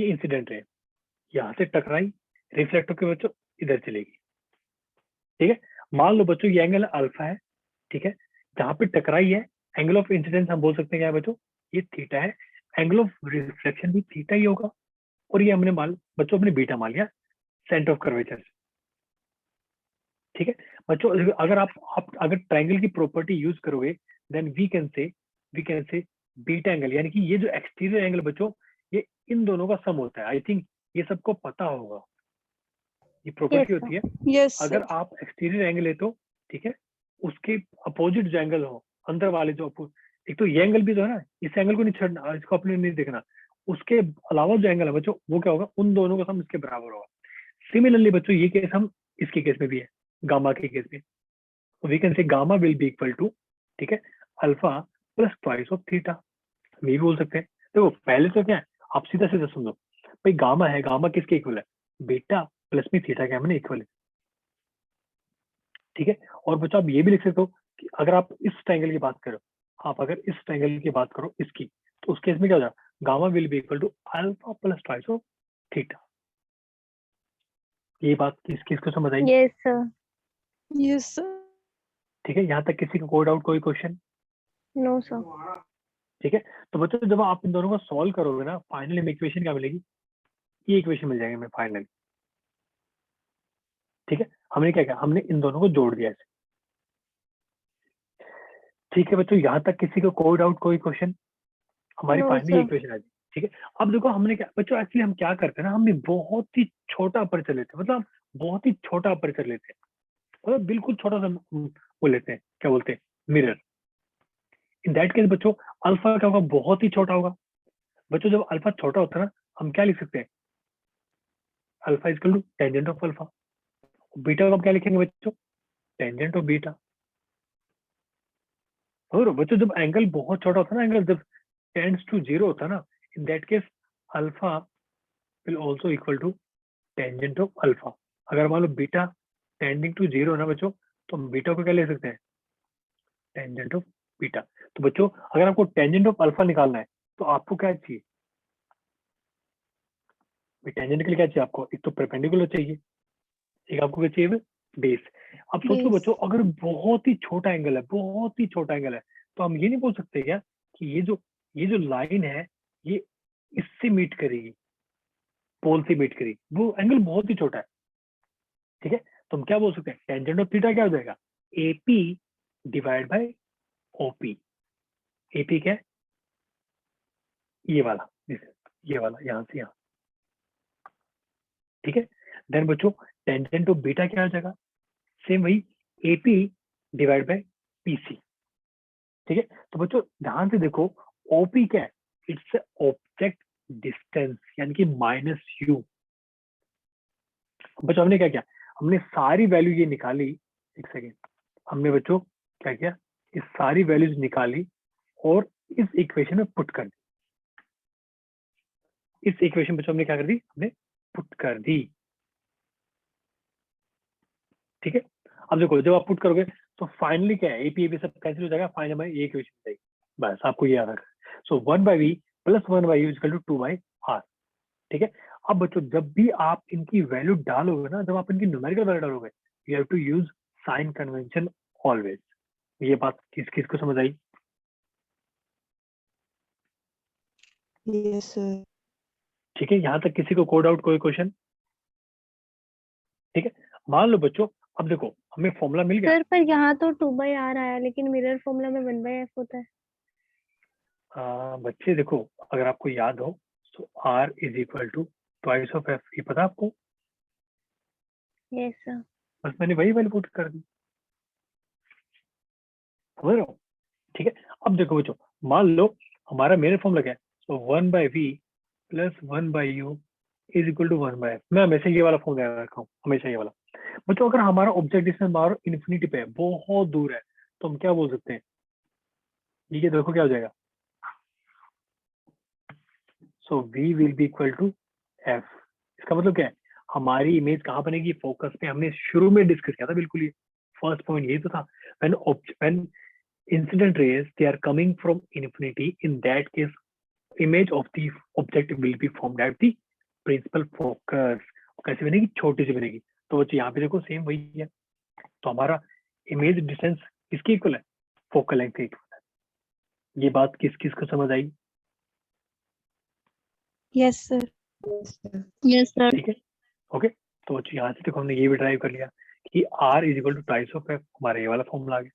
इंसिडेंट है, यहाँ से टकराई, रिफ्लेक्ट होकर बच्चों इधर चलेगी, ठीक है। मान लो बच्चों ये एंगल अल्फा है, ठीक है। जहाँ पे टकराई है, एंगल ऑफ इंसिडेंस हम बोल सकते हैं क्या है बच्चों? ये थीटा है। एंगल ऑफ रिफ्लेक्शन भी थीटा ही होगा। और ये हमने मान बच्चों अपने बीटा मान लिया सेंटर ऑफ कर्वेचर, ठीक है। बच्चों अगर आप अगर ट्रायंगल की प्रॉपर्टी यूज करोगे, then we can say beta angle, यानी कि ये जो एक्सटीरियर एंगल बच्चों, ये इन दोनों का सम होता है। आई थिंक ये सबको पता होगा, ये प्रॉपर्टी Yes, होती है। यस अगर सर। आप एक्सटीरियर एंगल लेते हो, ठीक है, उसके अपोजिट जो एंगल हो, अंदर वाले जो एक तो ये एंगल भी जो है ना, इस एंगल को नहीं छड़ना, इसको अपने नहीं देखना, उसके अलावा जो एंगल है बच्चों वो क्या होगा, उन दोनों का सम इसके बराबर होगा। सिमिलरली बच्चों ये केस हम इसके केस में भी है, गामा के केस में, we can say gamma will be equal to, ठीक है, alpha plus twice of theta. हम ये भी बोल सकते हैं। देखो पहले तो क्या है, आप सीधा सीधा समझो भाई, गामा है, गामा किसके इक्वल है? बीटा प्लस में थीटा क्या मैंने इक्वल है, ठीक है। और बच्चों आप ये भी लिख सकते हो कि अगर आप इस ट्रायंगल की बात करो, आप अगर इस ट्रायंगल की बात करो इसकी, तो उस केस में क्या हो जाएगा, gamma will be equal to alpha plus twice of theta. ये बात किसको समझ आई? yes sir. Yes sir. ठीक है, यहाँ तक किसी का कोई डाउट, कोई क्वेश्चन? No sir. ठीक है। तो बच्चों जब आप इन दोनों को सॉल्व करोगे ना, फाइनली में इक्वेशन क्या मिलेगी? ये इक्वेशन मिल जाएगी हमें फाइनली, ठीक है। हमने क्या किया, हमने इन दोनों को जोड़ दिया ऐसे, ठीक है बच्चों। यहाँ तक किसी को कोई डाउट, कोई क्वेश्चन? हमारी No फाइनली sir. इक्वेशन आ गई, ठीक है। अब देखो हमने क्या बच्चों, एक्चुअली हम क्या करते हैं ना, हमने बहुत ही छोटा अपर्चर लेते हैं, मतलब बहुत ही छोटा अपर्चर लेते हैं, मतलब बिल्कुल छोटा सा वो लेते हैं, क्या बोलते हैं, मिरर। इन दैट केस बच्चों अल्फा क्या होगा, बहुत ही छोटा होगा। बच्चों जब अल्फा छोटा होता है ना, हम क्या लिख सकते हैं, alpha is equal to tangent of alpha. Beta को हम क्या लिखेंगे बच्चों, टेंजेंट ऑफ बीटा। और बच्चों जब एंगल बहुत छोटा होता है ना, एंगल जब टेंड्स टू जीरो होता है ना, in that case alpha will also equal to tangent of alpha. अगर मान लो बीटा टेंडिंग टू जीरो ना बच्चों, तो हम बीटा को क्या ले सकते हैं, टेंजेंट ऑफ बीटा। तो बच्चों अगर आपको टेंजेंट ऑफ अल्फा निकालना है, तो आपको क्या चाहिए, टेंजेंट के लिए क्या चाहिए आपको, एक तो परपेंडिकुलर चाहिए, एक आपको क्या चाहिए, बेस। अब सोच लो Base. बच्चों, अगर बहुत ही छोटा एंगल है, बहुत ही छोटा एंगल है, तो हम ये नहीं बोल सकते क्या कि ये जो लाइन है ये इससे मीट करेगी, पोल से मीट करेगी, वो एंगल बहुत ही छोटा है। ठीक है, तो हम क्या बोल सकते हैं, टेंजेंट ऑफ थीटा क्या हो जाएगा, AP divide by OP. AP क्या है, ये वाला, ये वाला यहाँ से यहाँ। ठीक है, देन बच्चों टेंजेंट ऑफ बीटा क्या हो जाएगा, सेम वही एपी डिवाइड बाय पीसी। ठीक है, तो बच्चों ध्यान से देखो, ओपी क्या है, इट्स ऑब्जेक्ट डिस्टेंस, यानी कि माइनस यू। बच्चों हमने क्या किया, हमने सारी वैल्यू ये निकाली, एक सेकेंड, हमने बच्चों क्या किया, ये सारी वैल्यूज निकाली और इस इक्वेशन में पुट कर दी। इस इक्वेशन बच्चों हमने क्या कर दी, हमने पुट कर दी। ठीक है, अब देखो जब आप पुट करोगे तो फाइनली क्या है, एपी एपी सब कैंसिल हो जाएगा, फाइनल में ये इक्वेशन रहेगी, बस आपको ये याद रखना। So 1/v plus 1/u equal to 2/r। ठीक है, अब बच्चों जब भी आप इनकी वैल्यू डालोगे ना, जब आप इनकी न्यूमेरिकल वैल्यू डालोगे, you have to use sign convention always. ये बात किस किस को समझ आई? Yes sir. ठीक है, यहाँ तक किसी को कोड आउट, कोई क्वेश्चन? ठीक है, मान लो बच्चों, अब देखो हमें फॉर्मूला मिल गया। सर पर यहाँ तो 2/r आया, लेकिन मिरर फॉर्मूला में 1/f होता है। बच्चे देखो, अगर आपको याद हो तो r is equal to twice of f, ये पता आपको? Yes sir. बस मैंने वही वैल्यू पुट कर दी, समझ रहे हो? ठीक है, अब देखो बच्चों, मान लो हमारा मेरे फॉर्मूला क्या है, so 1/v plus 1/u is equal to 1/f। मैं हमेशा ये वाला फॉर्मूला याद रखा हूँ, हमेशा ये वाला। बच्चों अगर हमारा ऑब्जेक्ट डिस्टेंस बाहर इन्फिनिटी पे है, बहुत दूर है, तो हम क्या बोल सकते हैं, ये देखो क्या हो जाएगा, so v will be equal to f। इसका मतलब क्या है, हमारी इमेज कहाँ बनेगी, फोकस पे। हमने शुरू में डिस्कस किया था, बिल्कुल ये फर्स्ट पॉइंट ये तो था, when incident rays they are coming from infinity, in that case image of the object will be formed at the principal focus। कैसे बनेगी, छोटी सी बनेगी। तो बच्चे यहाँ पे देखो सेम वही है, तो हमारा इमेज डिस्टेंस किसके इक्वल है, फोकल लेंथ के इक्वल है। ये बात किस किस को समझ आई? Yes sir. Yes, sir. ठीक है, ओके। तो बच्चे यहाँ से देखो हमने ये भी ड्राइव कर लिया कि r is equal to twice of f, हमारा ये वाला फॉर्मूला आ गया।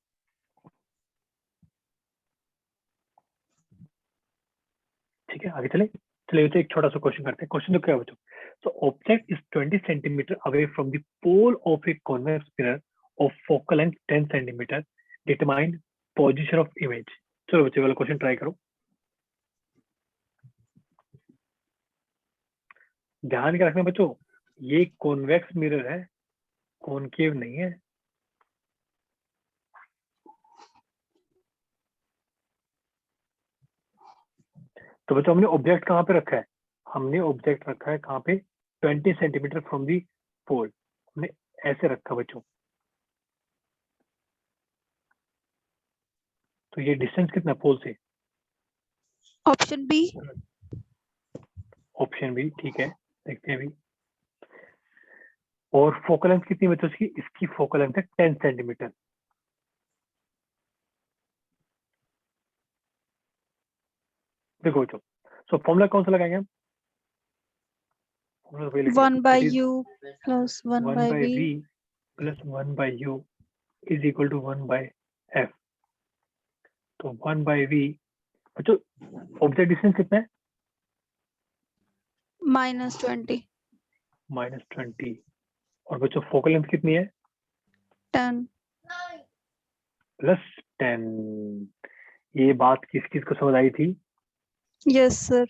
ठीक है, आगे चले चलिए, तो एक छोटा सा क्वेश्चन करते हैं। क्वेश्चन तो क्या है बच्चों, so object is 20 centimeter away from the pole of a convex mirror of focal length 10 centimeter, determine position of image। चलो बच्चे वाला क्वेश्चन ट्राई करो। ध्यान क्या रखना बच्चों, ये कॉन्वेक्स मिरर है, कॉनकेव नहीं है। तो बच्चों हमने ऑब्जेक्ट कहाँ पे रखा है, हमने ऑब्जेक्ट रखा है कहाँ पे, 20 सेंटीमीटर फ्रॉम दी पोल, हमने ऐसे रखा बच्चों। तो ये डिस्टेंस कितना पोल से, ऑप्शन बी। ऑप्शन बी, ठीक है, देखते हैं अभी। और फोकल लेंथ कितनी बच्चों इसकी, इसकी फोकल लेंथ है 10 सेंटीमीटर। देखो बच्चों, सो फॉर्मूला कौन सा लगाएंगे हम, फॉर्मूला वही लगेगा, 1/u plus 1/v 1/v plus 1/u is equal to 1/f। तो 1/v बच्चों, ऑब्जेक्ट डिस्टेंस कितना है, -20 -20। और बच्चों फोकल लेंथ कितनी है, 10। +10। ये बात किस किस को समझ आई थी? Yes sir.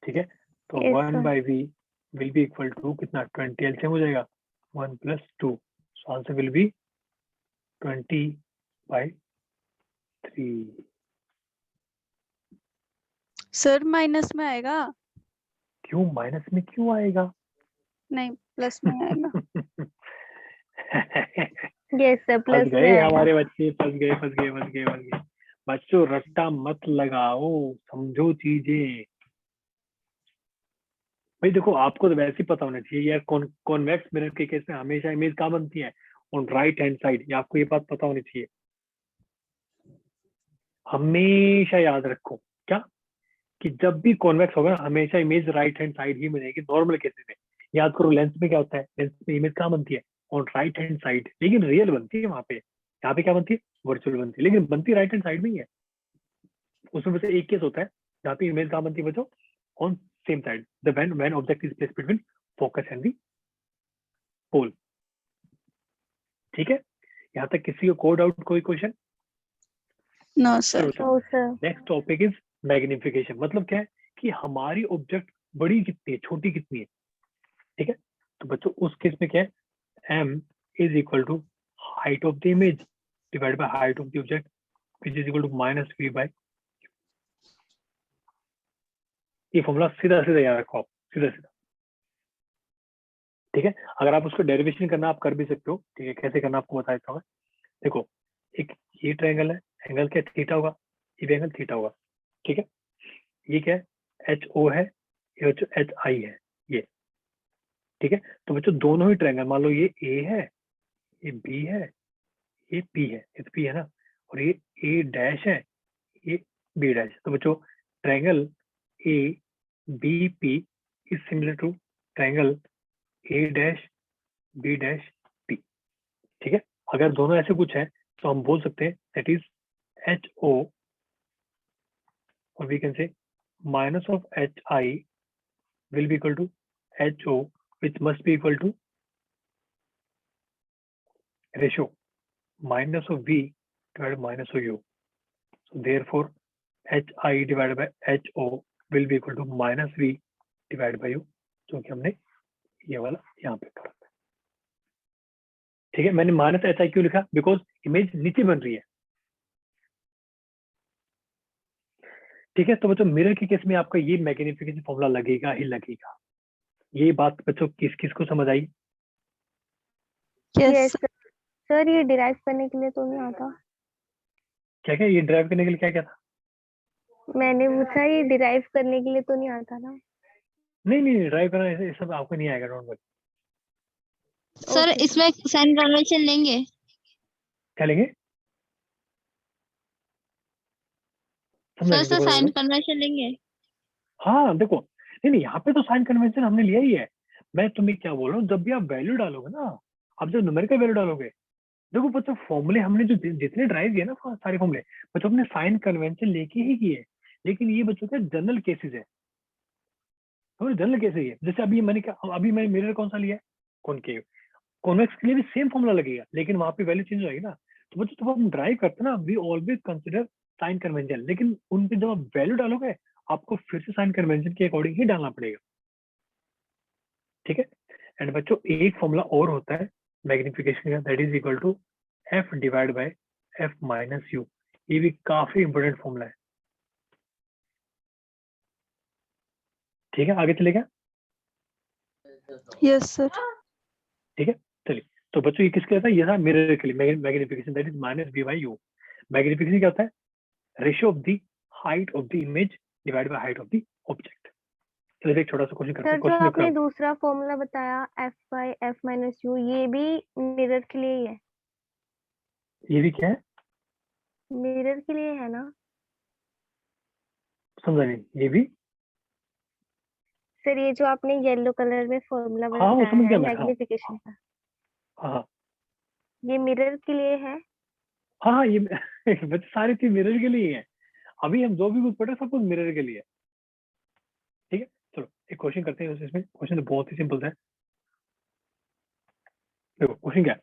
ठीक है, तो Yes, 1/v will be equal to कितना, 20 एलसीएम हो जाएगा, 1 + 2, so answer will be 20/3। Sir minus में आएगा, क्यों माइनस में क्यों आएगा? नहीं प्लस में आएगा। yes sir, फंस plus में गए आएगा। हमारे बच्चे, फंस गए फंस गए फंस गए फंस गए। बच्चों रट्टा मत लगाओ, समझो चीजें। भाई देखो, आपको तो वैसे ही पता होना चाहिए यार, कॉन्वेक्स मिरर के केस में हमेशा इमेज कहाँ बनती है, ऑन राइट हैंड साइड। ये आपको ये बात पता होनी चाहिए, हमेशा याद रखो क्या, कि जब भी कॉन्वेक्स होगा ना हमेशा इमेज राइट हैंड साइड ही मिलेगी नॉर्मल केसेस में। याद करो लेंस में क्या होता है, लेंस में इमेज कहाँ बनती है, ऑन राइट हैंड साइड, लेकिन रियल बनती है वहां पे। यहाँ पे क्या बनती है, वर्चुअल बनती है, लेकिन बनती राइट हैंड साइड में ही है। उसमें से एक केस होता है जहाँ पे इमेज कहाँ बनती है बच्चों, on same side, the when object is placed between focus and the pole. ठीक है, यहाँ तक किसी को कोड आउट कोई क्वेश्चन? No sir. तो sir next topic is magnification. मतलब क्या है कि हमारी ऑब्जेक्ट बड़ी कितनी है, छोटी कितनी है। ठीक है, तो बच्चों उस केस में क्या है, m is equal to height of the image divide by height of the object which is equal to minus v by. ये फॉर्मूला सीधा सीधा याद रखो आप, सीधा सीधा। ठीक है, अगर आप उसको डेरिवेशन करना आप कर भी सकते हो। ठीक है, कैसे करना आपको बता देता हूँ। देखो एक ये ट्रायंगल है, एंगल क्या थीटा होगा, ये भी एंगल थीटा होगा। ठीक है, ये क्या है, एच ओ है, ये बच्चों एच आई है, ये। ठीक है, तो बच्चों दोनों ही ट्रायंगल, मान लो ये ए है, ये बी है, ये पी है, ये पी है ना, और ये ए डैश है, ये बी डैश। तो बच्चों triangle A B P is similar to triangle A dash B dash P. ठीक है, अगर दोनों ऐसे कुछ है तो हम बोल सकते हैं दैट इज एच ओ, और we can say minus of H I will be equal to H O which must be equal to ratio minus of v divided by minus of u. So therefore hi divided by ho will be equal to minus v divided by u, जो कि हमने ये वाला यहाँ पे करा। ठीक है, मैंने माइनस एच आई क्यों लिखा, बिकॉज इमेज नीचे बन रही है। ठीक है, तो बच्चों मिरर के केस में आपका ये मैग्निफिकेशन फॉर्मूला लगेगा ही लगेगा। ये बात बच्चों किस किस को समझ आई? यस यस सर, ये डिराइव करने के लिए तो नहीं आता। क्या क्या ये ड्राइव करने के लिए क्या क्या था? मैंने पूछा ये डिराइव करने के लिए तो नहीं आता ना। नहीं नहीं, ड्राइव करना ये सब आपको नहीं आएगा, डोंट वरी। सर ओके इसमें साइन कन्वेंशन लेंगे? क्या लेंगे? समझा सर नहीं, से दोबारा साइन बोलो। कन्वेंशन लेंगे? हाँ देखो, नहीं नहीं, यहाँ पे तो साइन कन्वेंशन हमने लिया ही है। मैं तुम्हें क्या बोल रहा हूँ, जब भी आप वैल्यू डालोगे ना, आप जब न्यूमेरिकल वैल्यू डालोगे, देखो बच्चों फॉर्मूले हमने जो जितने ड्राइव किए ना सारे फॉर्मूले, बच्चों हमने साइन कन्वेंशन लेके ही किए। लेकिन ये बच्चों के जनरल केसेस है, जनरल केसेस है। जैसे अभी मैंने क्या, अभी मैंने मिरर कौन सा लिया है, कॉनकेव। कॉन्वेक्स के लिए भी सेम फॉर्मूला लगेगा, लेकिन वहां पे वैल्यू चेंज हो जाएगी ना। तो बच्चों जब हम ड्राइव करते हैं ना, we always consider sign convention, लेकिन उन पे जब आप वैल्यू डालोगे आपको फिर से साइन कन्वेंशन के अकॉर्डिंग ही डालना पड़ेगा। ठीक है, एंड बच्चों एक फॉर्मूला और होता है मैग्निफिकेशन का, that is equal to F divide by F minus U. ये भी काफी इंपोर्टेंट फॉर्मूला है। ठीक है, आगे चलेगा। Yes sir. ठीक है, चलिए। तो बच्चों ये किसके लिए था, ये था मिरर के लिए, magnification that is minus B by U. Magnification क्या होता है, ratio of the height of the image divide by height of the object. चलिए एक छोटा सा क्वेश्चन करते सर, हैं। जो क्वेश्चन आपने दूसरा फॉर्मूला बताया F by F minus U, ये भी मिरर के लिए ही है? ये भी क्या है, मिरर के लिए है ना? समझा नहीं, ये भी। सर, ये जो आपने येलो कलर में फॉर्मूला हाँ वो बताया समझ है गया मैं, हाँ मैग्निफिकेशन का, हाँ हाँ ये मिरर के लिए है? हाँ हाँ, ये बच्चे सारी चीज मिरर के लिए ही है। अभी हम जो भी कुछ पढ़े सब कुछ मिरर के लिए है। ठीक है, चलो एक क्वेश्चन करते हैं इसमें। क्वेश्चन तो बहुत ही सिंपल है। देखो क्वेश्चन क्या है,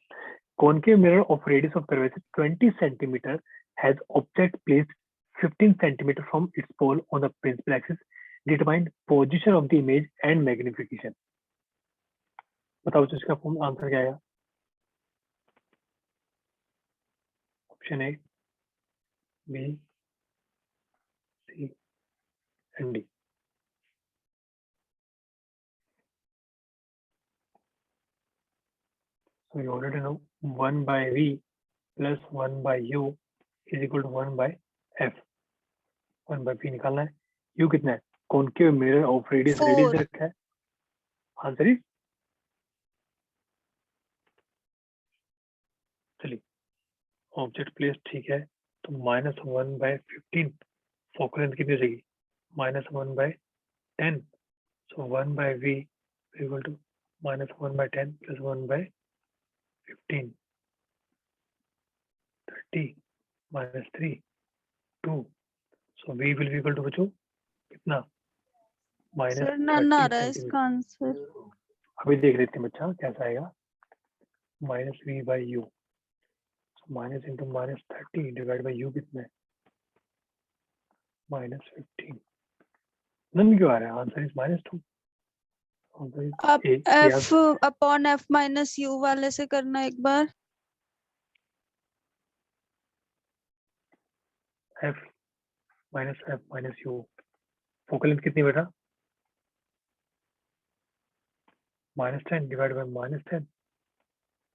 concave mirror of radius of curvature 20 centimeter has object placed 15 centimeter from its pole on the principal axis. Determine position of the image and magnification. बताओ तो इसका फॉर्म आंसर क्या आएगा? Option A, B, C and D. So you already know 1 by v plus 1 by u is equal to 1 by f. 1 by v निकालना है। u कितना है, concave mirror of radius, radius दे रखा है। आंसर इज ऑब्जेक्ट प्लेस ठीक है, तो -1/15 फोकल लेंथ कितनी हो जाएगी, -1/10, so 1/v equal to -1/10 + 1/15, 30 -3 2, so v will be equal to बच्चों कितना, सर नन आ -30 रहा है सेंटीमीटर। इसका आंसर। अभी देख लेते हैं बच्चा कैसा आएगा, -v/u, minus into -30 divide by u कितना है, -15। नन क्यों आ रहा है, आंसर इज -2। आंसर इज आप ए। f upon f minus u वाले से करना एक बार। f minus u, focal length कितनी बेटा, -10 डिवाइड बाई -10,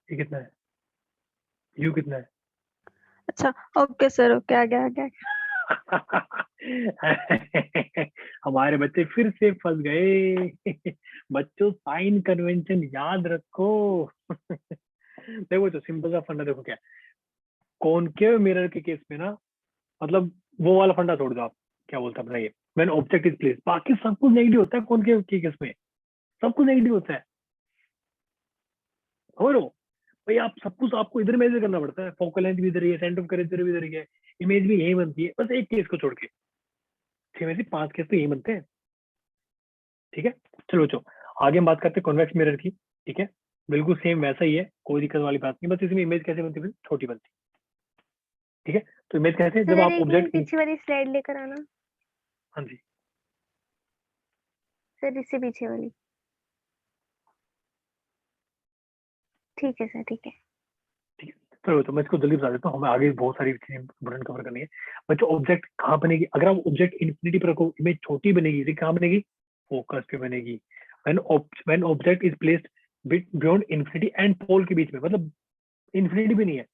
ये कितना है, u कितना है। अच्छा ओके सर, ओके आ गया आ गया। हमारे बच्चे फिर से फंस गए। बच्चों साइन कन्वेंशन याद रखो। देखो जो सिंपल सा फंडा देखो क्या है, कॉनकेव मिरर के केस में ना, मतलब वो वाला फंडा छोड़ दो आप, क्या बोलते हैं बताइए, व्हेन ऑब्जेक्ट इज प्लेस, बाकी सब कुछ नेगेटिव होता है कॉनकेव के केस में, सब कुछ नेगेटिव होता है। हो रहा भाई, आप सब कुछ आपको इधर मेजर करना पड़ता है, फोकल लेंथ भी इधर ही है, सेंटर ऑफ कर्वेचर भी इधर ही है, इमेज भी यही बनती है, बस एक केस को छोड़ के, 6 में से 5 केस तो यही बनते हैं। ठीक है, चलो बच्चों आगे हम बात करते हैं कॉन्वेक्स मिरर की। ठीक है, बिल्कुल सेम वैसा ही है, कोई दिक्कत वाली बात नहीं, बस इसमें इमेज कैसे बनती है, छोटी बनती है। ठीक है, तो इमेज कैसे, जब सर आप एक मिनट ऑब्जेक्ट, पीछे वाली स्लाइड लेकर आना, हाँ जी सर इससे पीछे वाली। ठीक है सर, ठीक है। चलो तो मैं इसको जल्दी बता देता हूँ, हमें आगे बहुत सारी चीजें इंपोर्टेंट कवर करनी है। बच्चों ऑब्जेक्ट कहाँ बनेगी, अगर आप ऑब्जेक्ट इन्फिनिटी पर रखो, इमेज छोटी बनेगी, लेकिन कहाँ बनेगी, फोकस पे बनेगी। When object is placed beyond infinity and pole के बीच में, मतलब इन्फिनिटी भी नहीं है,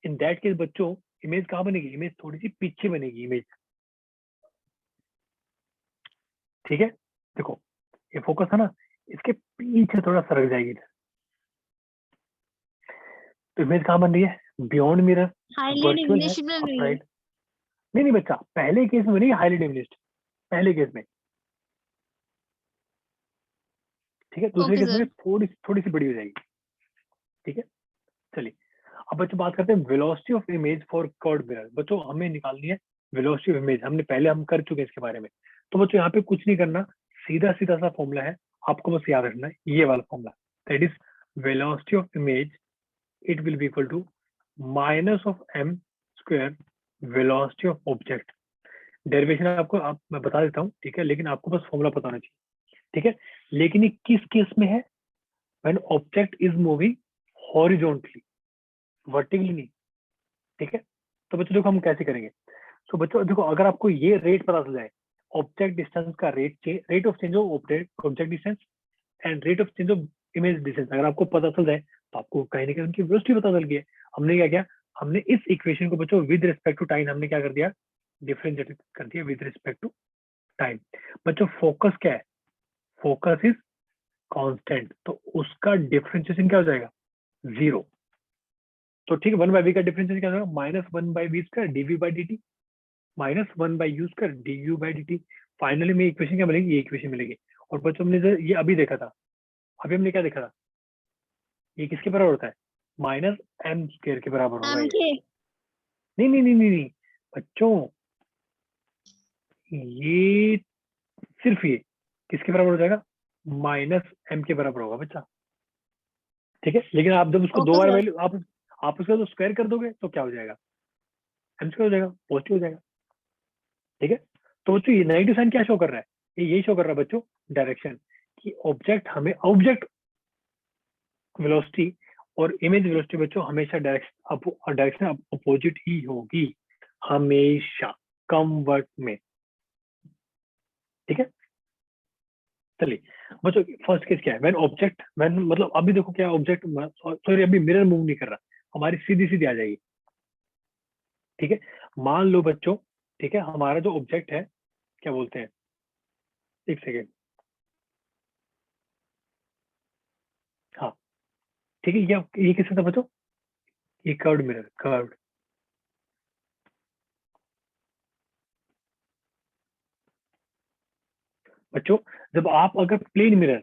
इन दैट केस बच्चों इमेज कहाँ बनेगी, इमेज थोड़ी सी पीछे बनेगी इमेज। ठीक है, देखो ये फोकस है ना, इसके पीछे थोड़ा सरक जाएगी, तो इमेज कहाँ बन रही है, बियॉन्ड मिरर, हाईली वर्चुअल है, डिमिनिश्ड बन रही है। अपराइट। नहीं नहीं बच्चा, पहले केस में नहीं, हाईली डिमिनिश्ड पहले केस में। ठीक है, दूसरे ओके केस में सर। थोड़ी सी बड़ी हो जाएगी। ठीक है, चलिए अब बच्चों बात करते हैं velocity of image for curved mirror. बच्चों हमें निकालनी है वेलोसिटी ऑफ इमेज, हमने पहले हम कर चुके हैं इसके बारे में। तो बच्चों यहाँ पे कुछ नहीं करना, सीधा सीधा सा फॉर्मूला है, आपको बस याद रखना है ये वाला formula, that is velocity of image, it will be equal to -m² velocity of object. Derivation आपको मैं बता देता हूँ, ठीक है, लेकिन आपको बस फॉर्मूला पता होना चाहिए। ठीक है, लेकिन ये किस केस में है, when object is moving horizontally, vertically नहीं। ठीक है, तो बच्चों देखो हम कैसे करेंगे। तो बच्चों देखो, अगर आपको ये रेट पता चल जाए, ऑब्जेक्ट डिस्टेंस का rate of change of object distance and rate of change of image distance, अगर आपको पता चल जाए तो आपको कहीं ना कहीं उनकी वेलोसिटी पता चल गई है। हमने क्या किया, हमने इस इक्वेशन को बच्चों विद रिस्पेक्ट टू टाइम हमने क्या कर दिया, डिफरेंशिएट कर दिया विद रिस्पेक्ट टू टाइम। बच्चों फोकस क्या है, फोकस इज कांस्टेंट, तो उसका डिफरेंशिएशन क्या हो जाएगा, 0। तो ठीक है, 1/v का डिफरेंशिएशन क्या होगा, -1/v² dv/dt -1/u² du/dt। Finally में इक्वेशन क्या मिलेगी, ये इक्वेशन मिलेगी। और बच्चों हमने ये अभी देखा था, अभी हमने क्या देखा था, ये किसके बराबर होता है, -m² के बराबर होगा एम ये। के। नहीं नहीं नहीं नहीं नहीं बच्चों, ये सिर्फ ये किसके बराबर हो जाएगा, -m के बराबर होगा बच्चा। ठीक है, लेकिन आप जब उसको दो ओके बार सर। वैल्यू आप उसका तो स्क्वायर कर दोगे तो क्या हो जाएगा, m² हो जाएगा, पॉजिटिव हो जाएगा। ठीक है, तो बच्चों ये नेगेटिव साइन क्या शो कर रहा है, ये यही शो कर रहा है बच्चों, डायरेक्शन, कि ऑब्जेक्ट हमें ऑब्जेक्ट वेलोसिटी और इमेज वेलोसिटी बच्चों हमेशा डायरेक्शन अपोजिट ही होगी, हमेशा कम-वर्ट में। ठीक है, चलिए बच्चों फर्स्ट केस क्या है, व्हेन ऑब्जेक्ट, व्हेन मतलब अभी देखो क्या ऑब्जेक्ट, सॉरी अभी मिरर मूव नहीं कर रहा, हमारी सीधी सीधी आ जाएगी। ठीक है, मान लो बच्चों, ठीक है, हमारा जो ऑब्जेक्ट है, क्या बोलते हैं, एक सेकेंड, हाँ ठीक है, ये किसका था बच्चों, ये कर्व्ड मिरर, कर्व्ड। बच्चों जब आप अगर प्लेन मिरर,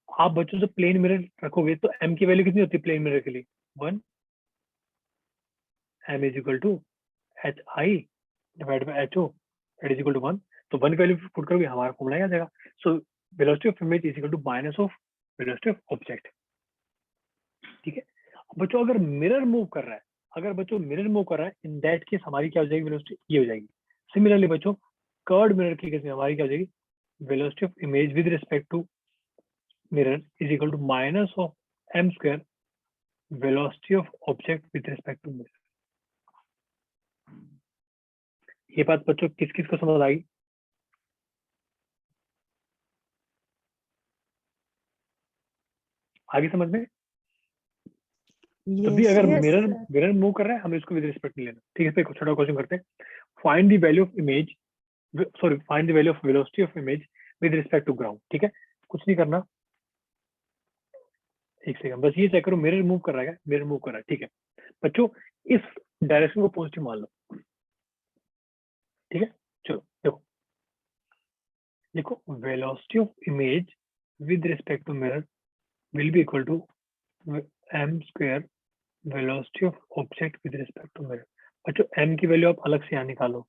आप बच्चों जब प्लेन मिरर रखोगे तो m की वैल्यू कितनी होती है प्लेन मिरर के लिए? 1, m is equal to H I divide by H O that is equal to 1। तो 1 की वैल्यू पुट करोगे हमारा फॉर्मूला आ जाएगा। So velocity of image is equal to minus of velocity of object. ठीक है, बच्चों अगर मिरर मूव कर रहा है, अगर बच्चों मिरर मूव कर रहा है, इन दैट केस हमारी क्या हो जाएगी वेलोसिटी? ये हो जाएगी। सिमिलरली बच्चों कर्व्ड मिरर के केस में हमारी क्या हो जाएगी? Velocity of image with respect to mirror is equal to minus of m square velocity of object with respect to mirror. ये बात बच्चों किस किस को समझ आई? आगे समझ में? जब भी Yes, अगर sir. मिरर मिरर मूव कर रहा है हमें उसको विद रिस्पेक्ट नहीं लेना। ठीक है, इस पे छोटा क्वेश्चन करते हैं। Find the value of image, sorry find the value of velocity of image with respect to ground. ठीक है, कुछ नहीं करना, एक सेकंड बस ये चेक करो मिरर मूव कर रहा है, मिरर मूव कर रहा है। ठीक है बच्चों, इस डायरेक्शन को पॉजिटिव मान लो। ठीक है, चलो देखो, देखो velocity of image with respect to mirror will be equal to m square velocity of object with respect to mirror. बच्चों m की वैल्यू आप अलग से यहाँ निकालो,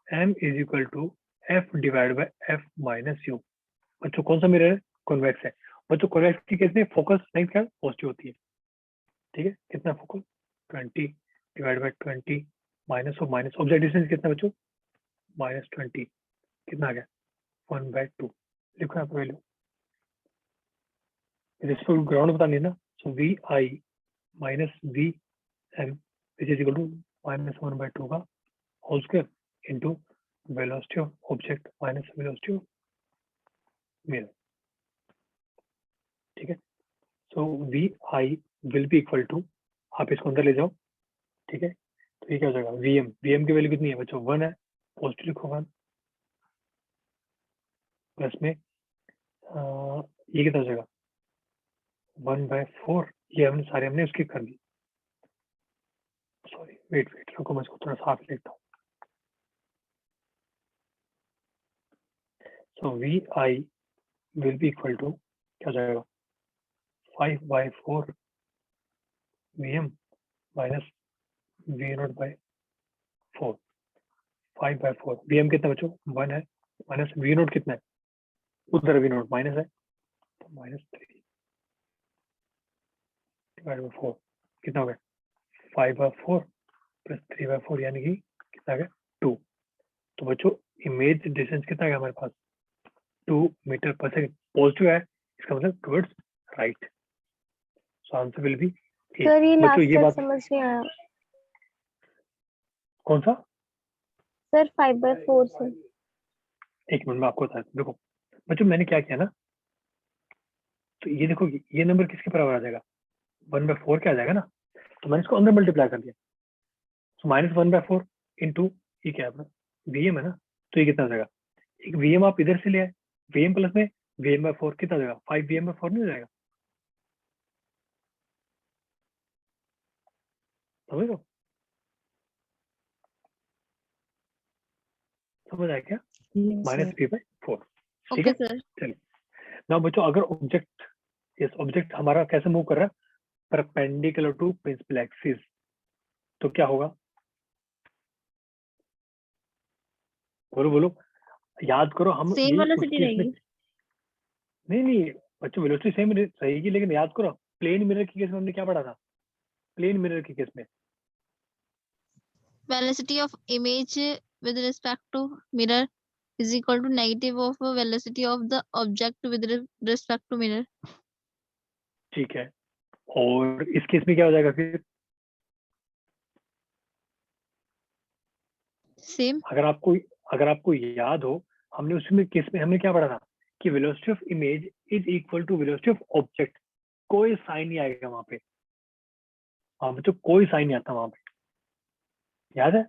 m is equal to f divide by f minus u। बच्चों कौन सा मिरर है? कॉन्वेक्स है। बच्चों कॉन्वेक्स की केस में फोकस लेंथ क्या पॉजिटिव होती है। ठीक है, कितना focus? 20 divide by 20 minus of minus object distance कितना बच्चों? माइनस 20, कितना आ गया? 1/2। लिखो यहाँ पे वैल्यू, इसको ग्राउंड बतानी है ना। So V I minus V M which is equal to minus 1/2 का whole square into velocity of object minus velocity of mirror. ठीक है, so V I will be equal to, आप इसको अंदर ले जाओ। ठीक है, तो ये क्या हो जाएगा? वीएम की वैल्यू कितनी है बच्चों? 1 है, पॉजिटिव लिखो 1 प्लस में ये कितना हो जाएगा? 1/4। ये हमने सारे हमने उसके कर दी। सॉरी वेट रुको, मैं इसको थोड़ा साफ लिखता हूँ। So V I will be equal to क्या हो जाएगा? 5/4 वीएम माइनस v0/4। 5/4 वीएम कितना बच्चों? 1 है, माइनस v0 कितना है? उधर v0 माइनस है, तो -3 डिवाइड बाय 4 कितना हो गया? 5/4 प्लस 3/4 यानी कि कितना आ गया? 2। तो बच्चों इमेज डिस्टेंस कितना है हमारे पास? 2 मीटर पर सेकंड। पॉजिटिव है, इसका मतलब towards right. So answer will B A. Sir ये बच्चों लास्ट ये तक बात समझ नहीं आया कौन सा? सर। 5/4 से। एक मिनट में आपको बताता हूँ। देखो बच्चों मैंने क्या किया ना, तो ये देखो ये नंबर किसके बराबर आ जाएगा? 1/4 क्या आ जाएगा ना, तो मैंने इसको अंदर मल्टीप्लाई कर दिया। तो -1/4 इंटू ये क्या है अपना वीएम है ना, तो ये कितना हो जाएगा? एक वीएम आप इधर से ले आए, वीएम प्लस में वीएम/4 कितना हो जाएगा? 5 वीएम/4 नहीं हो जाएगा? समझ लो, समझ आया क्या? Yes, minus sir. v/4। ठीक ओके है, सर। चलिए ना बच्चों, अगर ऑब्जेक्ट, यस ऑब्जेक्ट हमारा कैसे मूव कर रहा है? परपेंडिकुलर टू प्रिंसिपल एक्सिस, तो क्या होगा? बोलो बोलो, याद करो हम सेम ये वेलोसिटी उसके इसमें, रहेगी। नहीं बच्चों वेलोसिटी सेम रहेगी, लेकिन याद करो प्लेन मिरर के केस में हमने क्या पढ़ा था? प्लेन मिरर के केस में Velocity of image with respect to mirror is equal to negative of velocity of the object with respect to mirror. ठीक है, और इस केस में क्या हो जाएगा फिर? Same. अगर आपको याद हो, हमने उसमें केस में हमने क्या पढ़ा था कि velocity of image is equal to velocity of object. कोई साइन नहीं आएगा वहां पे, हाँ बच्चों कोई साइन नहीं आता वहां पे, याद है?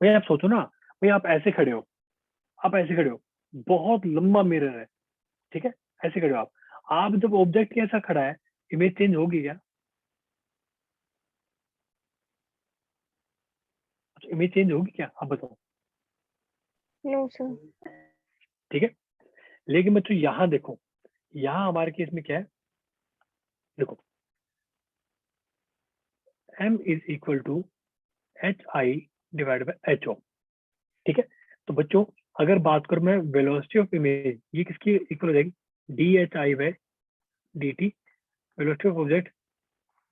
भैया आप सोचो ना, भैया आप ऐसे खड़े हो, आप ऐसे खड़े हो, बहुत लंबा मिरर है, ठीक है, ऐसे खड़े हो आप जब ऑब्जेक्ट कैसा खड़ा है, इमेज चेंज होगी क्या? इमेज चेंज होगी क्या? आप बताओ। No sir. ठीक है। लेकिन बच्चों यहाँ देखो, यहाँ हमारे केस में क्या है, देखो m is equal to hi divide by ho, ठीक है। तो बच्चों अगर बात करूं मैं वेलोसिटी ऑफ इमेज, ये किसकी इक्वल हो जाएगी, dhi by dt, velocity of object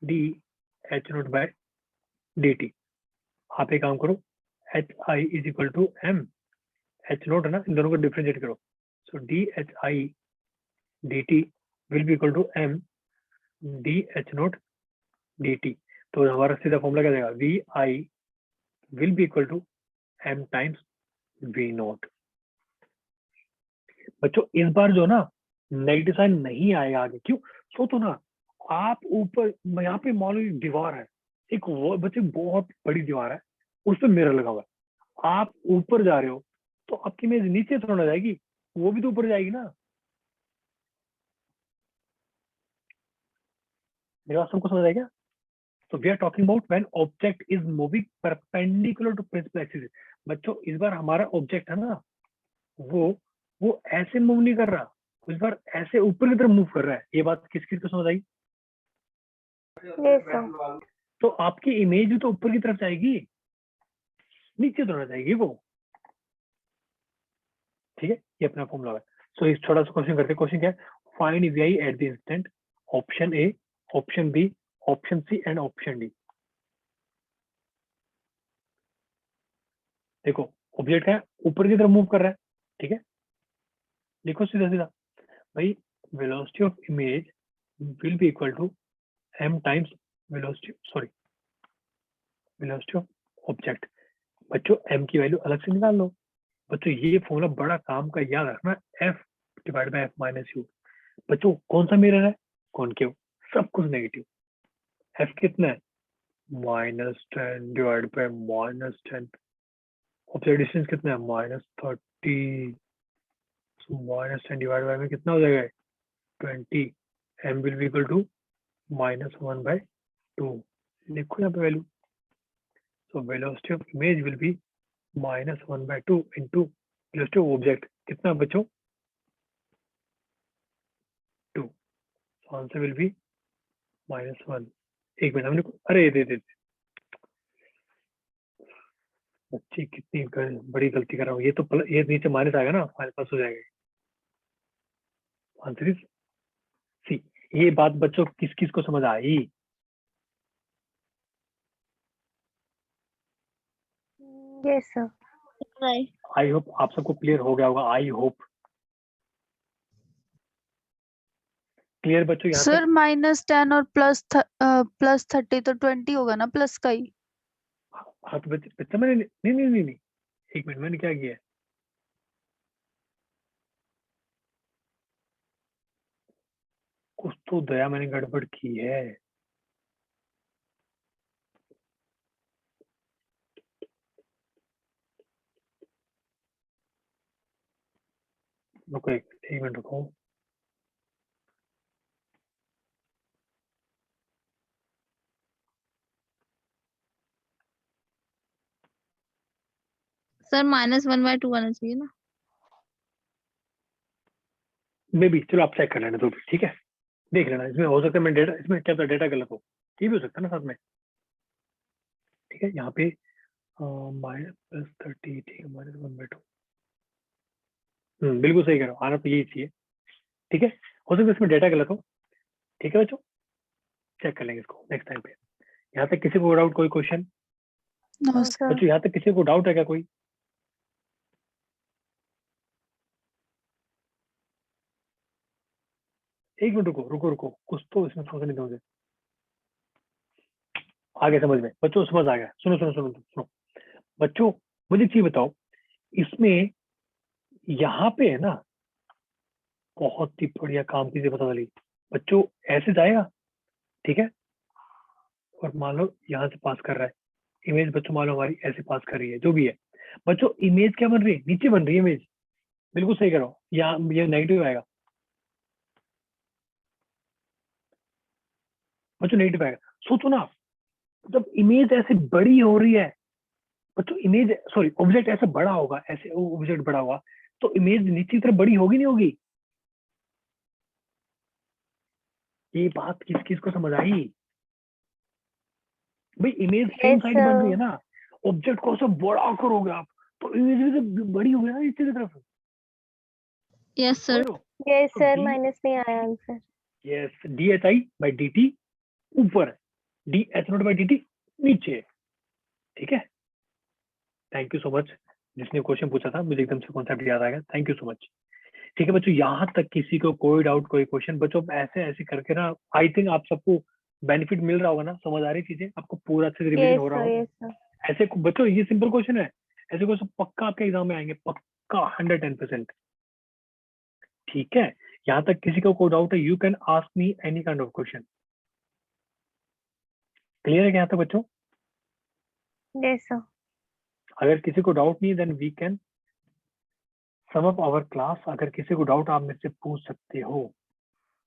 dh0 by dt। आप एक काम करो, hi is equal to m h0 है ना, इन दोनों को डिफरेंशिएट करो, so dhi dt will be equal to m dh0 dt। तो हमारा सीधा फॉर्मूला क्या देगा, vi will be equal to m times v0। बच्चों इस बार जो ना नेगेटिव साइन नहीं आएगा आगे, क्यों, सोचो ना, आप ऊपर यहाँ पे मान लो दीवार है, एक बच्चे बहुत बड़ी दीवार है, उस पर मिरर लगा हुआ है, आप ऊपर जा रहे हो तो आपकी इमेज नीचे थोड़ा ना जाएगी, वो भी तो ऊपर जाएगी ना। मेरी बात सबको समझ आएगा? So we are talking about when object is moving perpendicular to principal axis। बच्चों इस बार हमारा ऑब्जेक्ट है ना, वो ऐसे मूव नहीं कर रहा, इस बार ऐसे ऊपर की तरफ मूव कर रहा है। ये बात किस किस को समझ आई? Yes, sir. तो आपकी इमेज भी तो ऊपर की तरफ जाएगी, नीचे तो ना जाएगी वो, ठीक है। ये अपना फॉर्मूला है। सो इस छोटा सा क्वेश्चन करते हैं। क्वेश्चन क्या है, find vi at the instant option A, option B, option C and option D. देखो ऑब्जेक्ट है ऊपर की तरफ मूव कर रहा है, ठीक है। देखो सीधा सीधा भाई, velocity of image will be equal to m times velocity of object. बच्चों m की वैल्यू अलग से निकाल लो। बच्चों ये फॉर्मूला बड़ा काम का, याद रखना, f divide by f minus you. बच्चों कौन सा मिरर है, कॉनकेव, सब कुछ नेगेटिव। f कितना है, -10 डिवाइड बाय -10। ऑब्जेक्ट डिस्टेंस कितना है, -30, -10 डिवाइड बाय में कितना हो जाएगा, 20। m will be equal to -1/2। लिखो यहाँ पे value. So velocity of image will be -1/2 into velocity of object, कितना बच्चों, 2। Answer will be -1। एक मिनट हमने, अरे दे बच्ची कितनी बड़ी गलती कर रहा हूँ। ये तो ये नीचे माइनस आएगा ना, हमारे पास हो जाएगा। Answer is C. ये बात बच्चों किस किस को समझ आई? Yes, sir. Right. I hope आप सबको क्लियर हो गया होगा, आई होप क्लियर बच्चों यहाँ सर तक? -10 और +30 तो 20 होगा ना, प्लस का ही। हाँ तो बच्चा मैंने नहीं, एक मिनट, मैंने क्या किया है, कुछ तो दया मैंने गड़बड़ की है। रुको एक मिनट रुको। सर -1/2 आना चाहिए ना। मे बी, चलो आप चेक कर लेना तो भी, ठीक है, देख लेना। इसमें हो सकता है मैं डेटा, इसमें क्या डेटा गलत हो, ये भी हो सकता है ना साथ में, ठीक है। यहाँ पे -30, ठीक है, -1/2। बिल्कुल सही कह रहा हूँ, आना तो यही चाहिए, ठीक है। हो सकता है इसमें डेटा गलत हो, ठीक है बच्चों, चेक कर लेंगे इसको नेक्स्ट टाइम पे। यहाँ तक किसी को डाउट, कोई question? No No, sir. sir. बच्चों यहाँ तक किसी को डाउट है क्या कोई? एक मिनट रुको, कुछ तो इसमें सोचने दो मुझे, आगे समझ में बच्चों, समझ आ गया। सुनो बच्चों, मुझे एक चीज बताओ, इसमें यहाँ पे है ना, बहुत ही बढ़िया काम की पता चली बच्चों, ऐसे जाएगा, ठीक है, और मान लो यहाँ से पास कर रहा है इमेज, बच्चों मान लो हमारी ऐसे पास कर रही है, जो भी है बच्चों, इमेज क्या बन रही है, नीचे बन रही है इमेज, बिल्कुल सही करो। यहाँ ये नेगेटिव आएगा बच्चों, नेगेटिव आएगा। सोचो ना, जब इमेज ऐसे बड़ी हो रही है बच्चों, इमेज सॉरी ऑब्जेक्ट ऐसे बड़ा होगा, ऐसे ऑब्जेक्ट बड़ा होगा, तो इमेज नीचे की तरफ बड़ी होगी नहीं होगी? ये बात किस किस को समझ आई भाई? इमेज सेम Yes, साइड बन रही है sir. ना, ऑब्जेक्ट को सब बड़ा करोगे आप तो इमेज भी तो बड़ी होगी ना नीचे की तरफ। Yes, sir. Yes, तो sir. D- माइनस में आया answer. Yes, DHI by DT ऊपर है, DH0 बाई DT नीचे है। ठीक है, थैंक यू सो मच। जिसने क्वेश्चन पूछा था मुझे एकदम से कॉन्सेप्ट याद आ गया, थैंक यू सो मच। ठीक है बच्चों, यहाँ तक किसी को कोई डाउट कोई क्वेश्चन? बच्चों ऐसे ऐसे करके ना आई थिंक आप सबको बेनिफिट मिल रहा होगा ना, समझ आ रही चीजें आपको, पूरा अच्छे से रिवीजन Yes, हो रहा sir. होगा। Yes, sir. ऐसे बच्चों ये सिंपल क्वेश्चन है, ऐसे क्वेश्चन पक्का आपके एग्जाम में आएंगे, पक्का 110%। ठीक है, यहाँ तक किसी को कोई डाउट है, you can ask me any kind of question. Clear है क्या यहाँ तक बच्चों? Yes, sir. अगर किसी को डाउट नहीं then we can sum up our class. अगर किसी को डाउट आप मेरे से पूछ सकते हो।